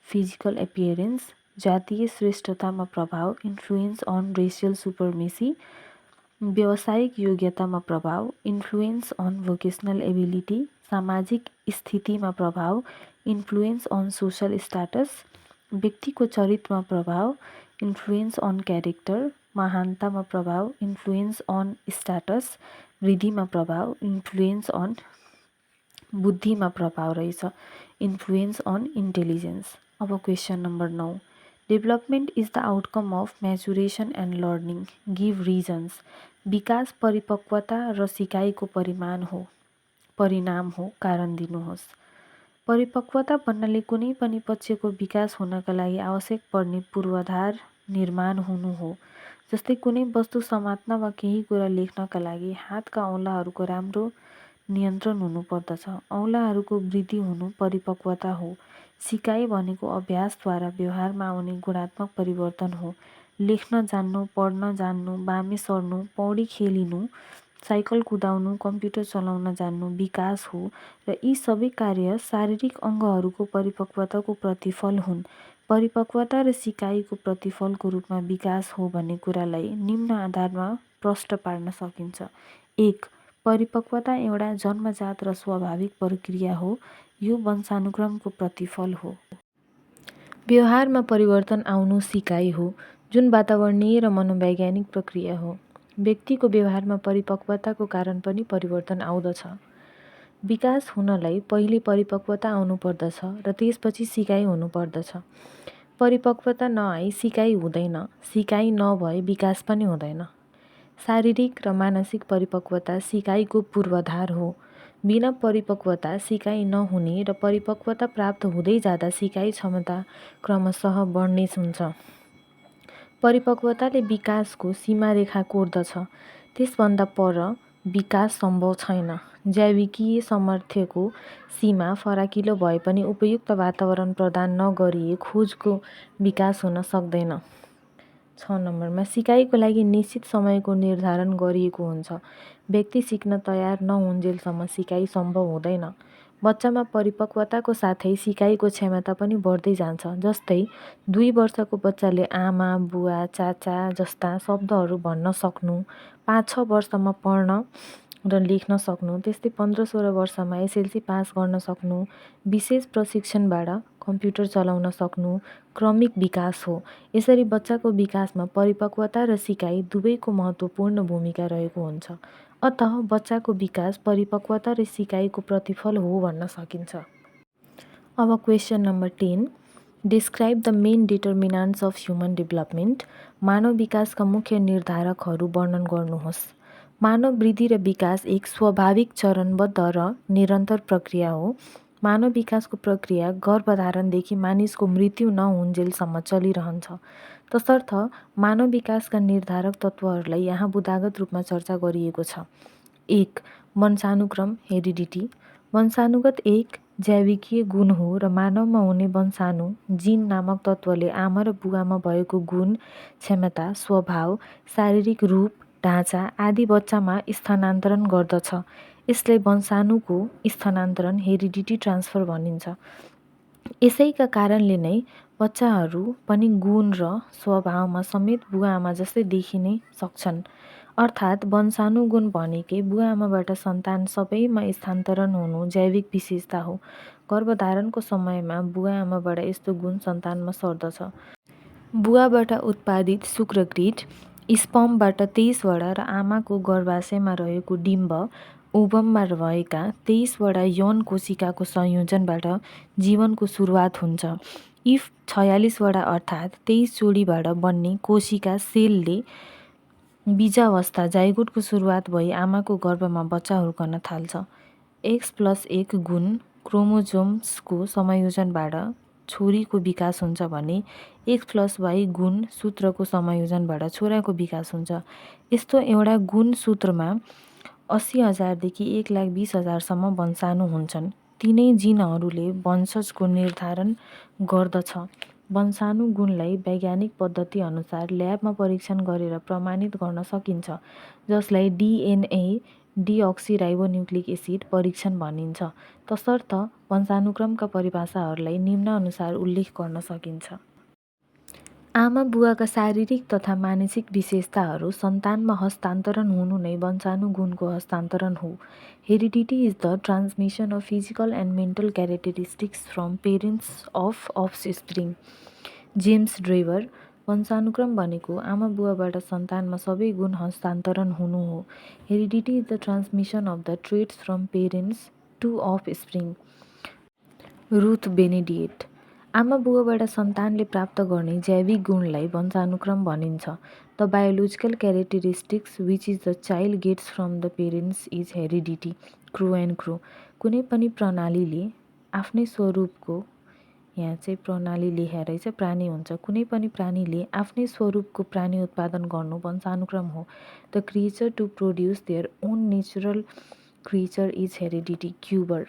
फिजिकल एपियरेन्स, जातीय श्रेष्ठतामा प्रभाव, इन्फ्लुएन्स अन रेसियल सुपरमेसी, व्यावसायिक योग्यतामा प्रभाव, इन्फ्लुएन्स अन भोकेसनल एबिलिटी, सामाजिक स्थितिमा प्रभाव, इन्फ्लुएन्स अन सोसल स्टाटस, व्यक्तिको चरित्रमा प्रभाव, इन्फ्लुएन्स अन क्यारेक्टर, महानतामा प्रभाव, इन्फ्लुएन्स अन स्टाटस, वृद्धिमा प्रभाव, इन्फ्लुएन्स अन बुद्धिमा प्रभाव रहेछ, इन्फ्लुएन्स अन इन्टेलिजेन्स। अब question number 9, development is the outcome of maturation and learning, give reasons. विकास परिपक्वता र सिकाइको परिणाम हो, कारण दिनुहोस्। परिपक्वता भन्नाले कुनै पनि पक्षको विकास हुनका लागि आवश्यक पर्ने पूर्वाधार निर्माण हुनु हो। जस्तै कुनै वस्तु समात्न वा केही कुरा लेख्नका लागि हातका औँलाहरूको राम्रो नियन्त्रण हुनुपर्दछ। औँलाहरूको वृद्धि हुनु परिपक्वता हो। सिकाइ भनेको अभ्यासद्वारा व्यवहारमा आउने गुणात्मक परिवर्तन हो। लेख्न जान्नु, पढ्न जान्नु, बामे सर्नु, पौडी खेलिनु, साइकल कुदाउनु, कम्प्युटर चलाउन जान्नु विकास हो र यी सबै कार्य शारीरिक अङ्गहरूको परिपक्वताको प्रतिफल हुन्। परिपक्वता र सिकाइको प्रतिफलको रूपमा विकास हो भन्ने कुरालाई निम्न आधारमा प्रष्ट पार्न सकिन्छ। 1. परिपक्वता एउटा जन्मजात र स्वाभाविक प्रक्रिया हो। यो वंशानुक्रमको प्रतिफल हो। व्यवहारमा परिवर्तन आउनु सिकाइ हो, जुन वातावरणीय र मनोवैज्ञानिक प्रक्रिया हो। व्यक्तिको व्यवहारमा परिपक्वताको कारण पनि परिवर्तन आउँदछ। विकास हुनलाई पहिले परिपक्वता आउनुपर्दछ र त्यसपछि सिकाइ हुनुपर्दछ। परिपक्वता नआई सिकाइ हुँदैन, सिकाइ नभए विकास पनि हुँदैन। शारीरिक र मानसिक परिपक्वता सिकाइको पूर्वाधार हो। बिना परिपक्वता सिकाइ नहुने र परिपक्वता प्राप्त हुँदै जाँदा सिकाइ क्षमता क्रमशः बढ्ने हुन्छ। परिपक्वताले विकासको सीमारेखा कोर्दछ। त्यसभन्दा पर विकास सम्भव छैन। जैविकीय सामर्थ्यको सीमा फराकिलो भए पनि उपयुक्त वातावरण प्रदान नगरिए खोजको विकास हुन सक्दैन। 6 नम्बरमा सिकाइको लागि निश्चित समयको निर्धारण गरिएको हुन्छ। व्यक्ति सिक्न तयार नहुन्जेलसम्म सिकाइ सम्भव हुँदैन। बच्चामा परिपक्वताको साथै सिकाइको क्षमता पनि बढ्दै जान्छ। जस्तै 2 वर्षको बच्चाले आमा, बुवा, चाचा जस्ता शब्दहरू भन्न सक्नु, 5-6 वर्षमा पढ्न र लेख्न सक्नु, त्यस्तै 15-16 वर्षमा एसएलसी पास गर्न सक्नु, विशेष प्रशिक्षणबाट कम्प्युटर चलाउन सक्नु क्रमिक विकास हो। यसरी बच्चाको विकासमा परिपक्वता र सिकाइ दुवैको महत्त्वपूर्ण भूमिका रहेको हुन्छ। अतः बच्चाको विकास परिपक्वता र सिकाइको प्रतिफल हो भन्न सकिन्छ। अब question number 10, describe the main determinants of human development. मानव विकासका मुख्य निर्धारकहरू वर्णन गर्नुहोस्। मानव वृद्धि र विकास एक स्वाभाविक चरणबद्ध र निरन्तर प्रक्रिया हो। मानव विकासको प्रक्रिया गर्भधारणदेखि मानिसको मृत्यु नहुन्जेलसम्म चलिरहन्छ। तसर्थ मानव विकासका निर्धारक तत्त्वहरूलाई यहाँ बुदागत रूपमा चर्चा गरिएको छ। 1. वंशानुक्रम हेरिडिटी। वंशानुगत एक जैविकीय गुण हो र मानवमा हुने वंशाणु जिन नामक तत्त्वले आमा र बुवामा भएको गुण, क्षमता, स्वभाव, शारीरिक रूप, ढाँचा आदि बच्चामा स्थानान्तरण गर्दछ। यसलाई वंशाणुको स्थानान्तरण हेरिडिटी ट्रान्सफर भनिन्छ। यसैका कारणले नै बच्चाहरू पनि गुण र स्वभावमा समेत बुवा आमा जस्तै देखिन सक्छन्। अर्थात् वंशानुगुण भनेकै बुवाआमाबाट सन्तान सबैमा स्थानान्तरण हुनु जैविक विशेषता हो। गर्भधारणको समयमा बुवाआमाबाट यस्तो गुण सन्तानमा सर्दछ। बुवाबाट उत्पादित शुक्रकीट स्पर्मबाट 23वटा र आमाको गर्भाशयमा रहेको डिम्ब ओभममा भएका 23वटा यौन कोशिकाको संयोजनबाट जीवनको सुरुवात हुन्छ। इफ 46वटा अर्थात् 23 जोडीबाट बन्ने कोशिका सेलले बीजावस्था जाइगोटको सुरुवात भई आमाको गर्भमा बच्चा हुर्कन थाल्छ। X+1 गुण क्रोमोजोम्सको संयोजनबाट छोरीको विकास हुन्छ भने X+Y गुण सूत्रको संयोजनबाट छोराको विकास हुन्छ। यस्तो एउटा गुणसूत्रमा 80,000 देखि 1,20,000 सम्म वंशाणु हुन्छन्। तिनै जिनहरूले वंशजको निर्धारण गर्दछ। वंशाणु गुणलाई वैज्ञानिक पद्धति अनुसार ल्याबमा परीक्षण गरेर प्रमाणित गर्न सकिन्छ, जसलाई DNA डिअक्सिराइबोन्युक्लिक एसिड परीक्षण भनिन्छ, तसर्थ वंशानुक्रमका परिभाषाहरूलाई निम्नानुसार उल्लेख गर्न सकिन्छ। आमा बुवाका शारीरिक तथा मानसिक विशेषताहरू सन्तानमा हस्तान्तरण हुनु नै वंशानुगुणको हस्तान्तरण हो। Heredity is the transmission of physical and mental characteristics from parents of offspring. James Drever. वंशानुक्रम भनेको आमा बुवाबाट सन्तानमा सबै गुण हस्तान्तरण हुनु हो। Heredity is the transmission of the traits from parents to offspring. Ruth Benedict. आमा बुवाबाट सन्तानले प्राप्त गर्ने जैविक गुणलाई वंशानुक्रम भनिन्छ। The biological characteristics which is the child gets from the parents is heredity. Crow and Crow. कुनै पनि प्रणालीले आफ्नै स्वरूपको, यहाँ चाहिँ प्रणाली लेखेर चाहिँ प्राणी हुन्छ, कुनै पनि प्राणीले आफ्नै स्वरूपको प्राणी उत्पादन गर्नु वंशानुक्रम हो। The creature to produce their own natural creature is heredity. Cuber.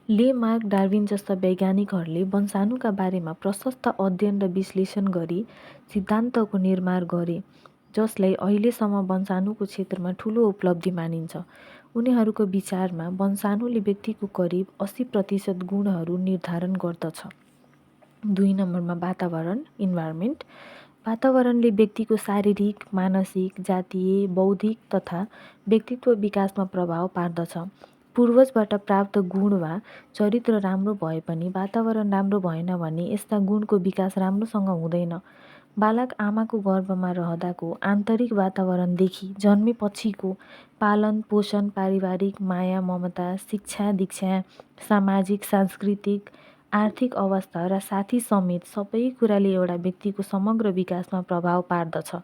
Lamarck Darwin जस्ता वैज्ञानिकहरूले वंशाणुका बारेमा प्रशस्त अध्ययन र विश्लेषण गरी सिद्धान्तको निर्माण गरे, जसलाई अहिलेसम्म वंशाणुको क्षेत्रमा ठूलो उपलब्धि मानिन्छ। उनीहरूको विचारमा वंशाणुले व्यक्तिको करिब 80% गुणहरू निर्धारण गर्दछ। 2 नम्बरमा वातावरण, इन्भाइरोमेन्ट। वातावरणले व्यक्तिको शारीरिक, मानसिक, जातीय, बौद्धिक तथा व्यक्तित्व विकासमा प्रभाव पार्दछ। पूर्वजबाट प्राप्त गुण वा चरित्र राम्रो भए पनि वातावरण राम्रो भएन भने यस्ता गुणको विकास राम्रोसँग हुँदैन। बालक आमाको गर्भमा रहँदाको आन्तरिक वातावरणदेखि जन्मेपछिको पालन पोषण, पारिवारिक माया ममता, शिक्षा दीक्षा, सामाजिक सांस्कृतिक आर्थिक अवस्था र साथी समेत सबै कुराले एउटा व्यक्तिको समग्र विकासमा प्रभाव पार्दछ।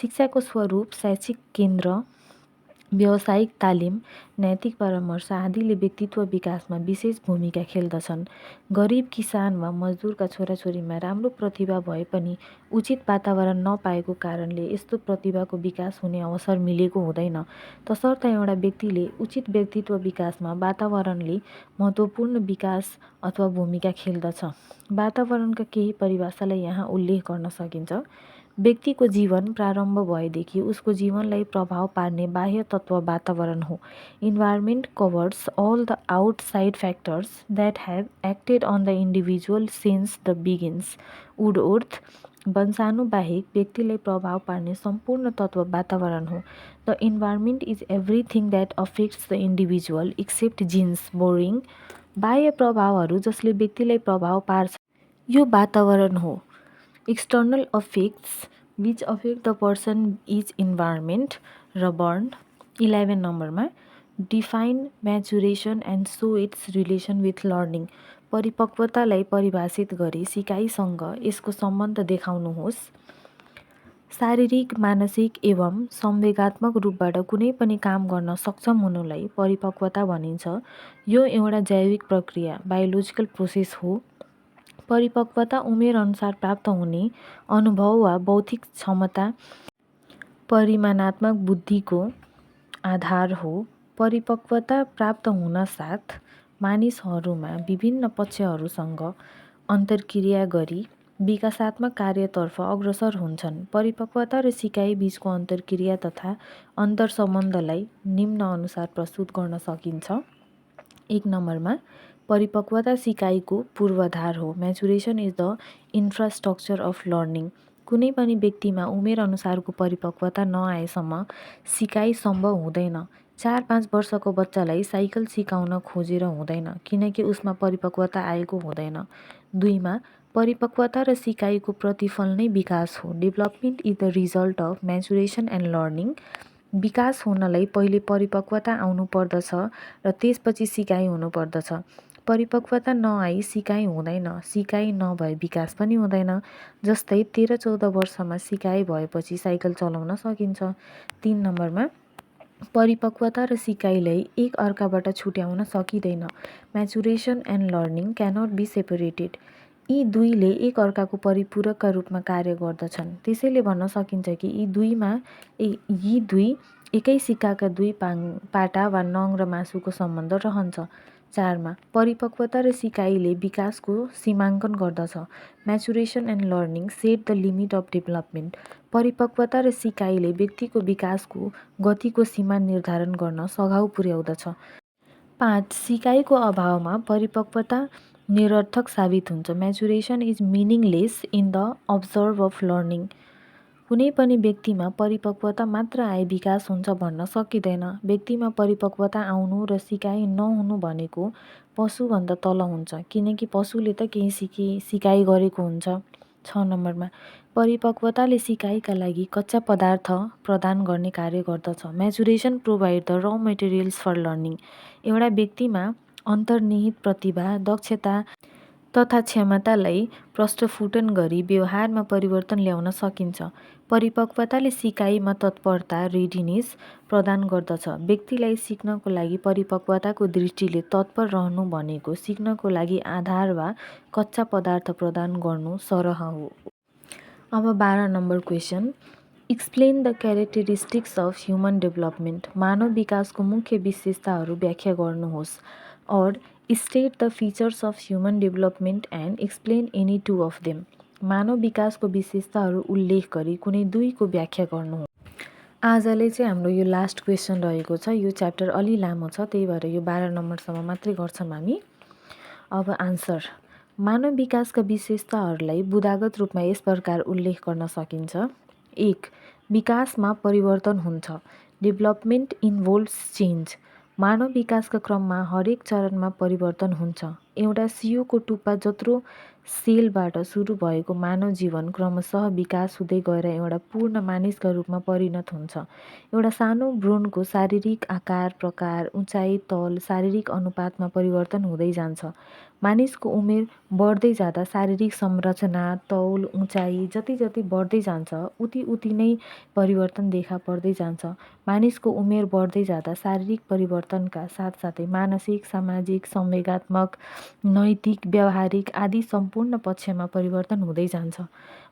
शिक्षाको स्वरूप, शैक्षिक केन्द्र, व्यावसायिक तालिम, नैतिक परामर्श आदिले व्यक्तित्व विकासमा विशेष भूमिका खेल्दछन्। गरिब किसान वा मजदुरका छोराछोरीमा राम्रो प्रतिभा भए पनि उचित वातावरण नपाएको कारणले यस्तो प्रतिभाको विकास हुने अवसर मिलेको हुँदैन। तसर्थ एउटा व्यक्तिले उचित व्यक्तित्व विकासमा वातावरणले महत्त्वपूर्ण विकास अथवा भूमिका खेल्दछ। वातावरणका केही परिभाषालाई यहाँ उल्लेख गर्न सकिन्छ। व्यक्तिको जीवन प्रारम्भ भएदेखि उसको जीवनलाई प्रभाव पार्ने बाह्य तत्त्व वातावरण हो। Environment covers all the outside factors that have acted on the individual since the begins. Woodworth. वंशाणु बाहेक व्यक्तिलाई प्रभाव पार्ने सम्पूर्ण तत्त्व वातावरण हो। The environment is everything that affects the individual except genes. Boring. बाह्य प्रभावहरू जसले व्यक्तिलाई प्रभाव पार्छ यो वातावरण हो। External affects which affect the person is environment र बर्न। 11 नम्बरमा define maturation and so its relation with learning. परिपक्वतालाई परिभाषित गरी सिकाइसँग यसको सम्बन्ध देखाउनुहोस्। शारीरिक, मानसिक एवं संवेगात्मक रूपबाट कुनै पनि काम गर्न सक्षम हुनुलाई परिपक्वता भनिन्छ। यो एउटा जैविक प्रक्रिया, बायोलोजिकल प्रोसेस हो। परिपक्वता उमेर अनुसार प्राप्त हुने अनुभव वा बौद्धिक क्षमता परिमाणात्मक बुद्धिको आधार हो। परिपक्वता प्राप्त हुन साथ मानिसहरूमा विभिन्न पक्षहरूसँग अन्तर्क्रिया गरी विकासात्मक कार्यतर्फ अग्रसर हुन्छन्। परिपक्वता र सिकाइ बीचको अन्तर्क्रिया तथा अन्तर्सम्बन्धलाई निम्नअनुसार प्रस्तुत गर्न सकिन्छ। 1 नम्बरमा परिपक्वता सिकाइको पूर्वाधार हो। Maturation is the infrastructure of learning. कुनै पनि व्यक्तिमा उमेर अनुसारको परिपक्वता नआएसम्म सिकाइ सम्भव हुँदैन। 4-5 वर्षको बच्चालाई साइकल सिकाउन खोजेर हुँदैन, किनकि उसमा परिपक्वता आएको हुँदैन। 2मा परिपक्वता र सिकाइको प्रतिफल नै विकास हो। Development is the result of maturation and learning. विकास हुनलाई पहिले परिपक्वता आउनु पर्दछ र त्यसपछि सिकाइ हुनुपर्दछ। परिपक्वता नआई सिकाइ हुँदैन, सिकाइ नभए विकास पनि हुँदैन। जस्तै 13-14 वर्षमा सिकाइ भएपछि साइकल चलाउन सकिन्छ। 3 नम्बरमा परिपक्वता र सिकाइलाई एक अर्काबाट छुट्याउन सकिँदैन। Maturation and learning cannot be separated. यी दुईले एक अर्काको परिपूरकका रूपमा कार्य गर्दछन्। त्यसैले भन्न सकिन्छ कि यी दुई एकै सिक्काका दुई पाटा वा नङ र मासुको सम्बन्ध रहन्छ। 4मा परिपक्वता र सिकाइले विकासको सीमाङ्कन गर्दछ। Maturation and learning set the limit of development. परिपक्वता र सिकाइले व्यक्तिको विकासको गतिको सीमा निर्धारण गर्न सघाउ पुर्याउँदछ। 5 सिकाइको अभावमा परिपक्वता निरर्थक साबित हुन्छ। Maturation is meaningless in the observe of learning. कुनै पनि व्यक्तिमा परिपक्वता मात्र आए विकास हुन्छ भन्न सकिँदैन। व्यक्तिमा परिपक्वता आउनु र सिकाइ नहुनु भनेको पशुभन्दा तल हुन्छ, किनकि पशुले त केही सिकाइ गरेको हुन्छ। 6 नम्बरमा परिपक्वताले सिकाइका लागि कच्चा पदार्थ प्रदान गर्ने कार्य गर्दछ। म्याचुरेसन प्रोभाइड द र मेटेरियल्स फर लर्निङ। एउटा व्यक्तिमा अन्तर्निहित प्रतिभा, दक्षता तथा क्षमतालाई प्रस्फुटन गरी व्यवहारमा परिवर्तन ल्याउन सकिन्छ। परिपक्वताले सिकाइमा तत्परता, रेडिनेस प्रदान गर्दछ। व्यक्तिलाई सिक्नको लागि परिपक्वताको दृष्टिले तत्पर रहनु भनेको सिक्नको लागि आधार वा कच्चा पदार्थ प्रदान गर्नु सरह हो। अब 12 number question. Explain the characteristics of human development. मानव विकासको मुख्य विशेषताहरू व्याख्या गर्नुहोस्। और state the features of human development and explain any two of them. मानव विकासको विशेषताहरू उल्लेख गरी कुनै दुईको व्याख्या गर्नुहोस्। आजले चाहिँ हाम्रो यो लास्ट क्वेसन रहेको छ। यो च्याप्टर अलि लामो छ, त्यही भएर यो 12 नम्बरसम्म मात्रै गर्छौँ हामी। अब आन्सर। मानव विकासका विशेषताहरूलाई बुदागत रूपमा यस प्रकार उल्लेख गर्न सकिन्छ। 1 विकासमा परिवर्तन हुन्छ। Development involves change. मानव विकासका क्रममा हरेक चरणमा परिवर्तन हुन्छ। एउटा सियोको टुप्पा जत्रो सेलबाट सुरु भएको मानव जीवन क्रमशः विकास हुँदै गएर एउटा पूर्ण मानिसका रूपमा परिणत हुन्छ। एउटा सानो भ्रूणको शारीरिक आकार, प्रकार, उचाइ, तल, शारीरिक अनुपातमा परिवर्तन हुँदै जान्छ। मानिसको उमेर बढ्दै जाँदा शारीरिक संरचना, तौल, उचाइ जति बढ्दै जान्छ उति नै परिवर्तन देखा पर्दै जान्छ। मानिसको उमेर बढ्दै जाँदा शारीरिक परिवर्तनका साथसाथै मानसिक, सामाजिक, संवेगात्मक, नैतिक, व्यावहारिक आदि सम्पूर्ण पक्षमा परिवर्तन हुँदै जान्छ।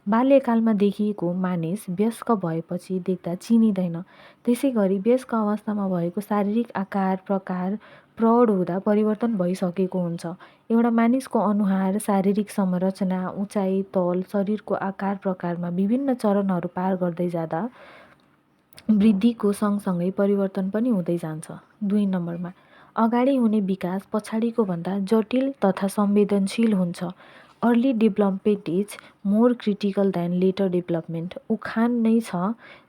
बाल्यकालमा देखिएको मानिस वयस्क भएपछि देख्दा चिनिँदैन। त्यसैगरी वयस्क अवस्थामा भएको शारीरिक आकार, प्रकार प्रौढ हुँदा परिवर्तन भइसकेको हुन्छ। एउटा मानिसको अनुहार, शारीरिक संरचना, उचाइ, तल, शरीरको आकार प्रकारमा विभिन्न चरणहरू पार गर्दै जाँदा वृद्धिको सँगसँगै परिवर्तन पनि हुँदै जान्छ। 2 नम्बरमा अगाडि हुने विकास पछाडिको भन्दा जटिल तथा संवेदनशील हुन्छ। Early development is more critical than later development. उखान नै छ,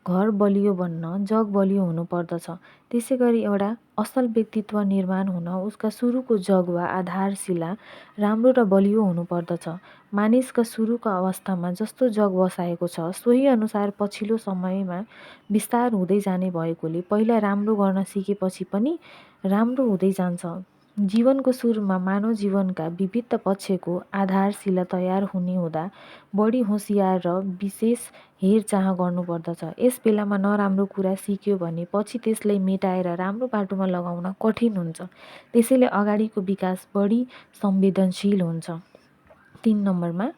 घर बलियो बन्न जग बलियो हुनुपर्दछ। त्यसैगरी एउटा असल व्यक्तित्व निर्माण हुन उसका सुरुको जग वा आधारशिला राम्रो र बलियो हुनुपर्दछ। मानिसका सुरुका अवस्थामा जस्तो जग बसाएको छ सोही अनुसार पछिल्लो समयमा विस्तार हुँदै जाने भएकोले पहिला राम्रो गर्न सिकेपछि पनि राम्रो हुँदै जान्छ। जीवनको सुरुमा मानव जीवनका विविध पक्षको आधारशिला तयार हुने हुँदा बढी होसियार र विशेष हेरचाह गर्नुपर्दछ। यस बेलामा नराम्रो कुरा सिक्यो भने पछि त्यसलाई मेटाएर राम्रो बाटोमा लगाउन कठिन हुन्छ। त्यसैले अगाडिको विकास बढी संवेदनशील हुन्छ। 3 नम्बरमा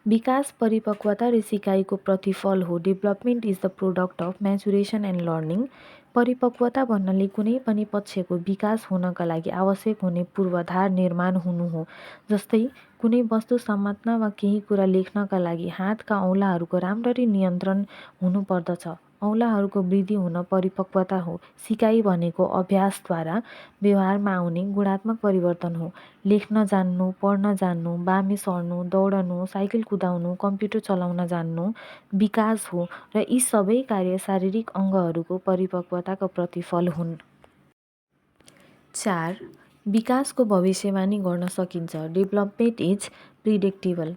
विकास परिपक्वता र सिकाइको प्रतिफल हो। Development is the product of maturation and learning. परिपक्वता भन्नाले कुनै पनि पक्षको विकास हुनका लागि आवश्यक हुने पूर्वाधार निर्माण हुनु हो। जस्तै कुनै वस्तु समात्न वा केही कुरा लेख्नका लागि हातका औँलाहरूको राम्ररी नियन्त्रण हुनुपर्दछ। औँलाहरूको वृद्धि हुन परिपक्वता हो। सिकाइ भनेको अभ्यासद्वारा व्यवहारमा आउने गुणात्मक परिवर्तन हो। लेख्न जान्नु, पढ्न जान्नु, बामे सर्नु, दौडनु, साइकल कुदाउनु, कम्प्युटर चलाउन जान्नु विकास हो र यी सबै कार्य शारीरिक अङ्गहरूको परिपक्वताको प्रतिफल हुन्। 4. विकासको भविष्यवाणी गर्न सकिन्छ। Development is predictable.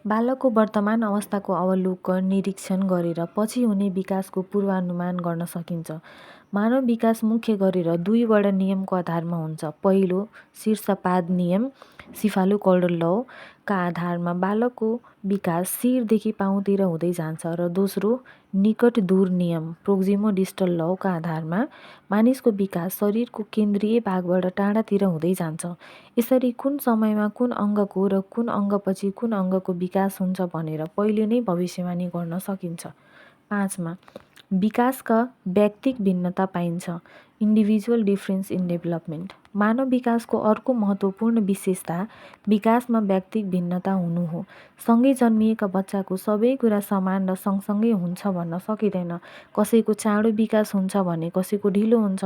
बालकको वर्तमान अवस्थाको अवलोकन निरीक्षण गरेर पछि हुने विकासको पूर्वानुमान गर्न सकिन्छ। मानव विकास मुख्य गरेर दुईवटा नियमको आधारमा हुन्छ। पहिलो शीर्षपाद नियम सिफालु कल्डर लका आधारमा बालकको विकास शिरदेखि पाउतिर हुँदै जान्छ र दोस्रो निकट दूर नियम प्रोक्सिमो डिस्टल लका आधारमा मानिसको विकास शरीरको केन्द्रीय भागबाट टाढातिर हुँदै जान्छ। यसरी कुन समयमा कुन अङ्गको र कुन अङ्गपछि कुन अङ्गको विकास हुन्छ भनेर पहिले नै भविष्यवाणी गर्न सकिन्छ। 5. विकासका व्यक्तिक भिन्नता पाइन्छ। Individual difference in development. मानव विकासको अर्को महत्त्वपूर्ण विशेषता विकासमा व्यक्तिक भिन्नता हुनु हो। सँगै जन्मिएका बच्चाको सबै कुरा समान र सँगसँगै हुन्छ भन्न सकिँदैन। कसैको चाँडो विकास हुन्छ भने कसैको ढिलो हुन्छ।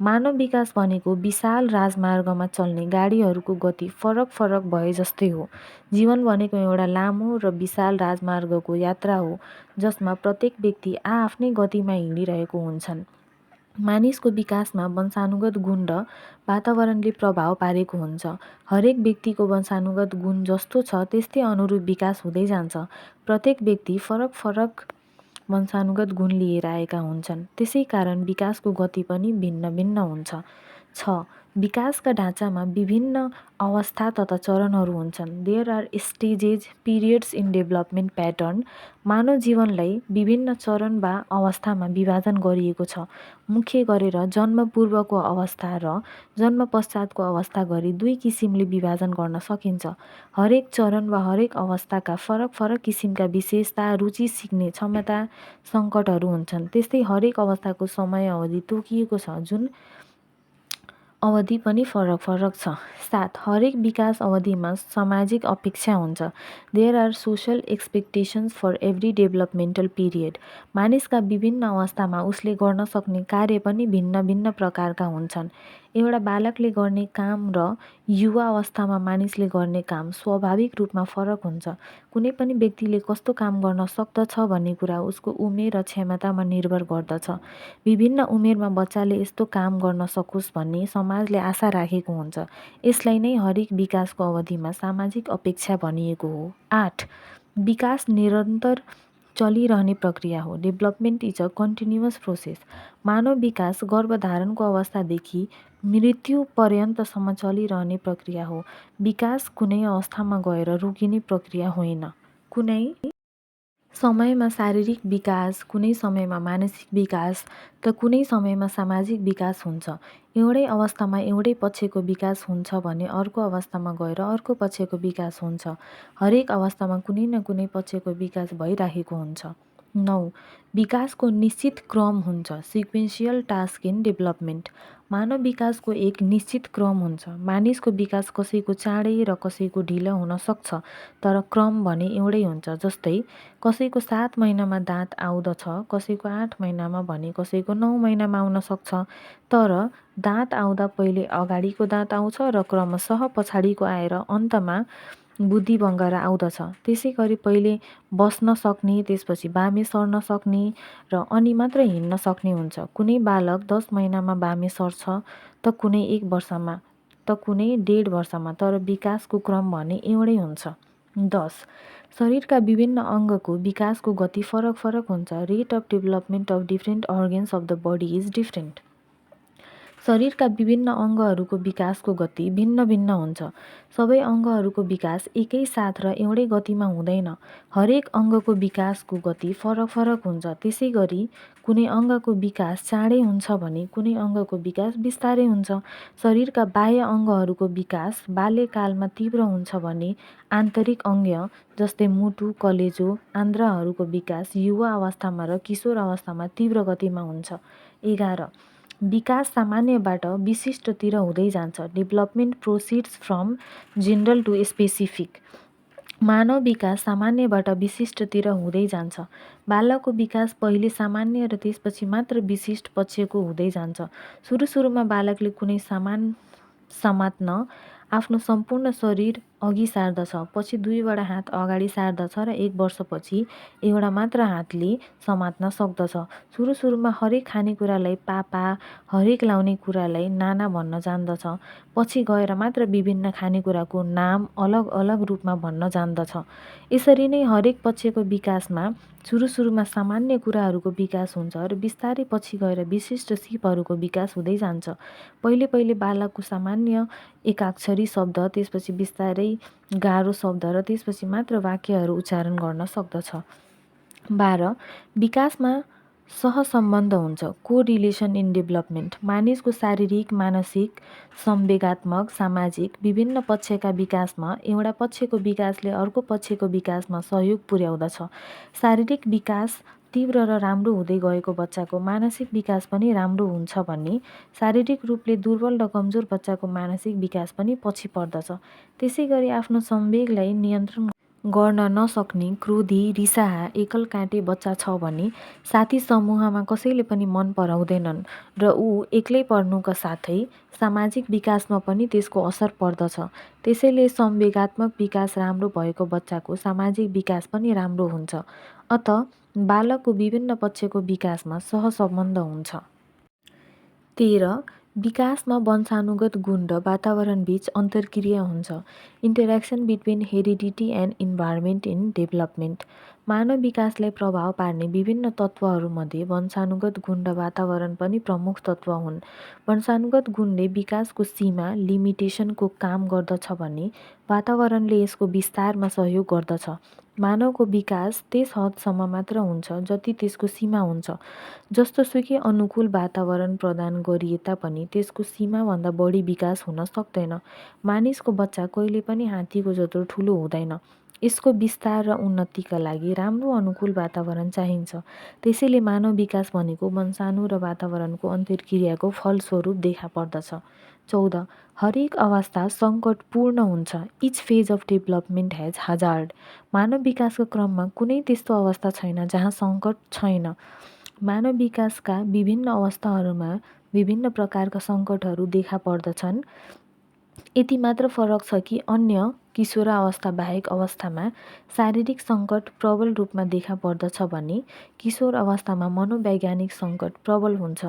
मानव विकास भनेको विशाल राजमार्गमा चल्ने गाडीहरूको गति फरक फरक भए जस्तै हो। जीवन भनेको एउटा लामो र विशाल राजमार्गको यात्रा हो जसमा प्रत्येक व्यक्ति आआफ्नै गतिमा हिँडिरहेको हुन्छन्। मानिसको विकासमा वंशानुगत गुण र वातावरणले प्रभाव पारेको हुन्छ। हरेक व्यक्तिको वंशानुगत गुण जस्तो छ त्यस्तै अनुरूप विकास हुँदै जान्छ। प्रत्येक व्यक्ति फरक फरक वंशानुगत गुण लिएर आएका हुन्छन्। त्यसै कारण विकासको गति पनि भिन्न भिन्न हुन्छ। 6. विकासका ढाँचामा विभिन्न अवस्था तथा चरणहरू हुन्छन्। There are stages periods in development pattern. मानव जीवनलाई विभिन्न चरण वा अवस्थामा विभाजन गरिएको छ। मुख्य गरेर जन्म पूर्वको अवस्था र जन्म पश्चातको अवस्था गरी दुई किसिमले विभाजन गर्न सकिन्छ। हरेक चरण वा हरेक अवस्थाका फरक फरक किसिमका विशेषता, रुचि, सिक्ने क्षमता, सङ्कटहरू हुन्छन्। त्यस्तै हरेक अवस्थाको समय अवधि तोकिएको छ जुन अवधि पनि फरक फरक छ। 7. हरेक विकास अवधिमा सामाजिक अपेक्षा हुन्छ। There are social expectations for every developmental period. मानिसका विभिन्न अवस्थामा उसले गर्न सक्ने कार्य पनि भिन्न भिन्न प्रकारका हुन्छन्। एउटा बालकले गर्ने काम र युवा अवस्थामा मानिसले गर्ने काम स्वाभाविक रूपमा फरक हुन्छ। कुनै पनि व्यक्तिले कस्तो काम गर्न सक्दछ भन्ने कुरा उसको उमेर र क्षमतामा निर्भर गर्दछ। विभिन्न उमेरमा बच्चाले यस्तो काम गर्न सकोस् भन्ने समाजले आशा राखेको हुन्छ। यसलाई नै हरेक विकासको अवधिमा सामाजिक अपेक्षा भनिएको हो। 8. विकास निरन्तर चलिरहने प्रक्रिया हो। Development is a continuous process. मानव विकास गर्भधारणको अवस्थादेखि मृत्यु पर्यन्तसम्म चलिरहने प्रक्रिया हो। विकास कुनै अवस्थामा गएर रोकिने प्रक्रिया होइन। कुनै समयमा शारीरिक विकास, कुनै समयमा मानसिक विकास त कुनै समयमा सामाजिक विकास हुन्छ। एउटै अवस्थामा एउटै पक्षको विकास हुन्छ भने अर्को अवस्थामा गएर अर्को पक्षको विकास हुन्छ। हरेक अवस्थामा कुनै न कुनै पक्षको विकास भइराखेको हुन्छ। 9. विकासको निश्चित क्रम हुन्छ। Sequential task in development. मानव विकासको एक निश्चित क्रम हुन्छ। मानिसको विकास कसैको चाँडै र कसैको ढिलो हुन सक्छ तर क्रम भने एउटै हुन्छ। जस्तै कसैको 7 महिनामा दाँत आउँदछ, कसैको 8 महिनामा भने कसैको 9 महिनामा आउन सक्छ। तर दाँत आउँदा पहिले अगाडिको दाँत आउँछ र क्रमशः पछाडिको आएर अन्तमा बुद्धि बङ्गाएर आउँदछ। त्यसै गरी पहिले बस्न सक्ने, त्यसपछि बामे सर्न सक्ने र अनि मात्र हिँड्न सक्ने हुन्छ। कुनै बालक 10 महिनामा बामे सर्छ त कुनै 1 वर्षमा त कुनै 1.5 वर्षमा, तर विकासको क्रम भने एउटै हुन्छ। 10. शरीरका विभिन्न अङ्गको विकासको गति फरक फरक हुन्छ। Rate of development of different organs of the body is different. शरीरका विभिन्न अङ्गहरूको विकासको गति भिन्न भिन्न हुन्छ। सबै अङ्गहरूको विकास एकै साथ र एउटै गतिमा हुँदैन। हरेक अङ्गको विकासको गति फरक फरक हुन्छ। त्यसै गरी कुनै अङ्गको विकास चाँडै हुन्छ भने कुनै अङ्गको विकास बिस्तारै हुन्छ। शरीरका बाह्य अङ्गहरूको विकास बाल्यकालमा तीव्र हुन्छ भने आन्तरिक अङ्ग जस्तै मुटु, कलेजो, आन्द्राहरूको विकास युवा अवस्थामा र किशोर अवस्थामा तीव्र गतिमा हुन्छ। 11. विकास सामान्यबाट विशिष्टतिर हुँदै जान्छ। Development proceeds from general to specific. मानव विकास सामान्यबाट विशिष्टतिर हुँदै जान्छ। बालकको विकास पहिले सामान्य र त्यसपछि मात्र विशिष्ट पक्षको हुँदै जान्छ। सुरुमा बालकले कुनै सामान समात्न आफ्नो सम्पूर्ण शरीर अघि सार्दछ, पछि 2वटा हात अगाडि सार्दछ र 1 वर्षपछि एउटा मात्र हातले समात्न सक्दछ। सुरुमा हरेक खानेकुरालाई पापा, हरेक लाउने कुरालाई नाना भन्न जान्दछ। पछि गएर मात्र विभिन्न खानेकुराको नाम अलग अलग रूपमा भन्न जान्दछ। यसरी नै हरेक पक्षको विकासमा सुरुमा सामान्य कुराहरूको विकास हुन्छ र बिस्तारै पछि गएर विशिष्ट सिपहरूको विकास हुँदै जान्छ। पहिले बालकको सामान्य एकाक्षरी शब्द, त्यसपछि बिस्तारै गाह्रो शब्द र त्यसपछि मात्र वाक्यहरू उच्चारण गर्न सक्दछ। 12. विकासमा सहसम्बन्ध हुन्छ। Correlation in development. मानिसको शारीरिक, मानसिक, संवेगात्मक, सामाजिक विभिन्न पक्षका विकासमा एउटा पक्षको विकासले अर्को पक्षको विकासमा सहयोग पुर्याउँदछ। शारीरिक विकास तीव्र र राम्रो हुँदै गएको बच्चाको मानसिक विकास पनि राम्रो हुन्छ भने शारीरिक रूपले दुर्बल र कमजोर बच्चाको मानसिक विकास पनि पछि पर्दछ। त्यसैगरी आफ्नो संवेगलाई नियन्त्रण गर्न नसक्ने, क्रोधी, रिसाहा, एकल काँटे बच्चा छ भने साथी समूहमा कसैले पनि मन पराउँदैनन् र ऊ एक्लै पर्नुका साथै सामाजिक विकासमा पनि त्यसको असर पर्दछ। त्यसैले संवेगात्मक विकास राम्रो भएको बच्चाको सामाजिक विकास पनि राम्रो हुन्छ। अत बालकको विभिन्न पक्षको विकासमा सहसम्बन्ध हुन्छ। 13. विकासमा वंशानुगत गुण र वातावरणबीच अन्तर्क्रिया हुन्छ। Interaction between heredity and environment in development. मानव विकासलाई प्रभाव पार्ने विभिन्न तत्त्वहरूमध्ये वंशानुगत गुण र वातावरण पनि प्रमुख तत्त्व हुन्। वंशानुगत गुणले विकासको सीमा लिमिटेसनको काम गर्दछ भने वातावरणले यसको विस्तारमा सहयोग गर्दछ। मानवको विकास त्यस हदसम्म मात्र हुन्छ जति त्यसको सीमा हुन्छ। जस्तोसुकै अनुकूल वातावरण प्रदान गरिए तापनि त्यसको सीमाभन्दा बढी विकास हुन सक्दैन। मानिसको बच्चा कहिले पनि हात्तीको जत्रो ठुलो हुँदैन। यसको विस्तार र उन्नतिका लागि राम्रो अनुकूल वातावरण चाहिन्छ। त्यसैले मानव विकास भनेको वंशाणु र वातावरणको अन्तर्क्रियाको फलस्वरूप देखा पर्दछ। 14. हरेक अवस्था सङ्कटपूर्ण हुन्छ। Each phase of development has hazard. मानव विकासको क्रममा कुनै त्यस्तो अवस्था छैन जहाँ सङ्कट छैन। मानव विकासका विभिन्न अवस्थाहरूमा विभिन्न प्रकारका सङ्कटहरू देखा पर्दछन्। यति मात्र फरक छ कि अन्य किशोरावस्था बाहेक अवस्थामा शारीरिक सङ्कट प्रबल रूपमा देखा पर्दछ भने किशोर अवस्थामा मनोवैज्ञानिक सङ्कट प्रबल हुन्छ।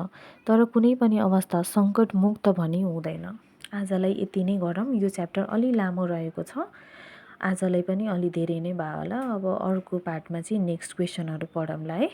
तर कुनै पनि अवस्था सङ्कटमुक्त भने हुँदैन। आजलाई यति नै गरौँ। यो च्याप्टर अलि लामो रहेको छ। आजलाई पनि अलि धेरै नै भयो होला। अब अर्को पार्टमा चाहिँ नेक्स्ट क्वेसनहरू पढौँला है।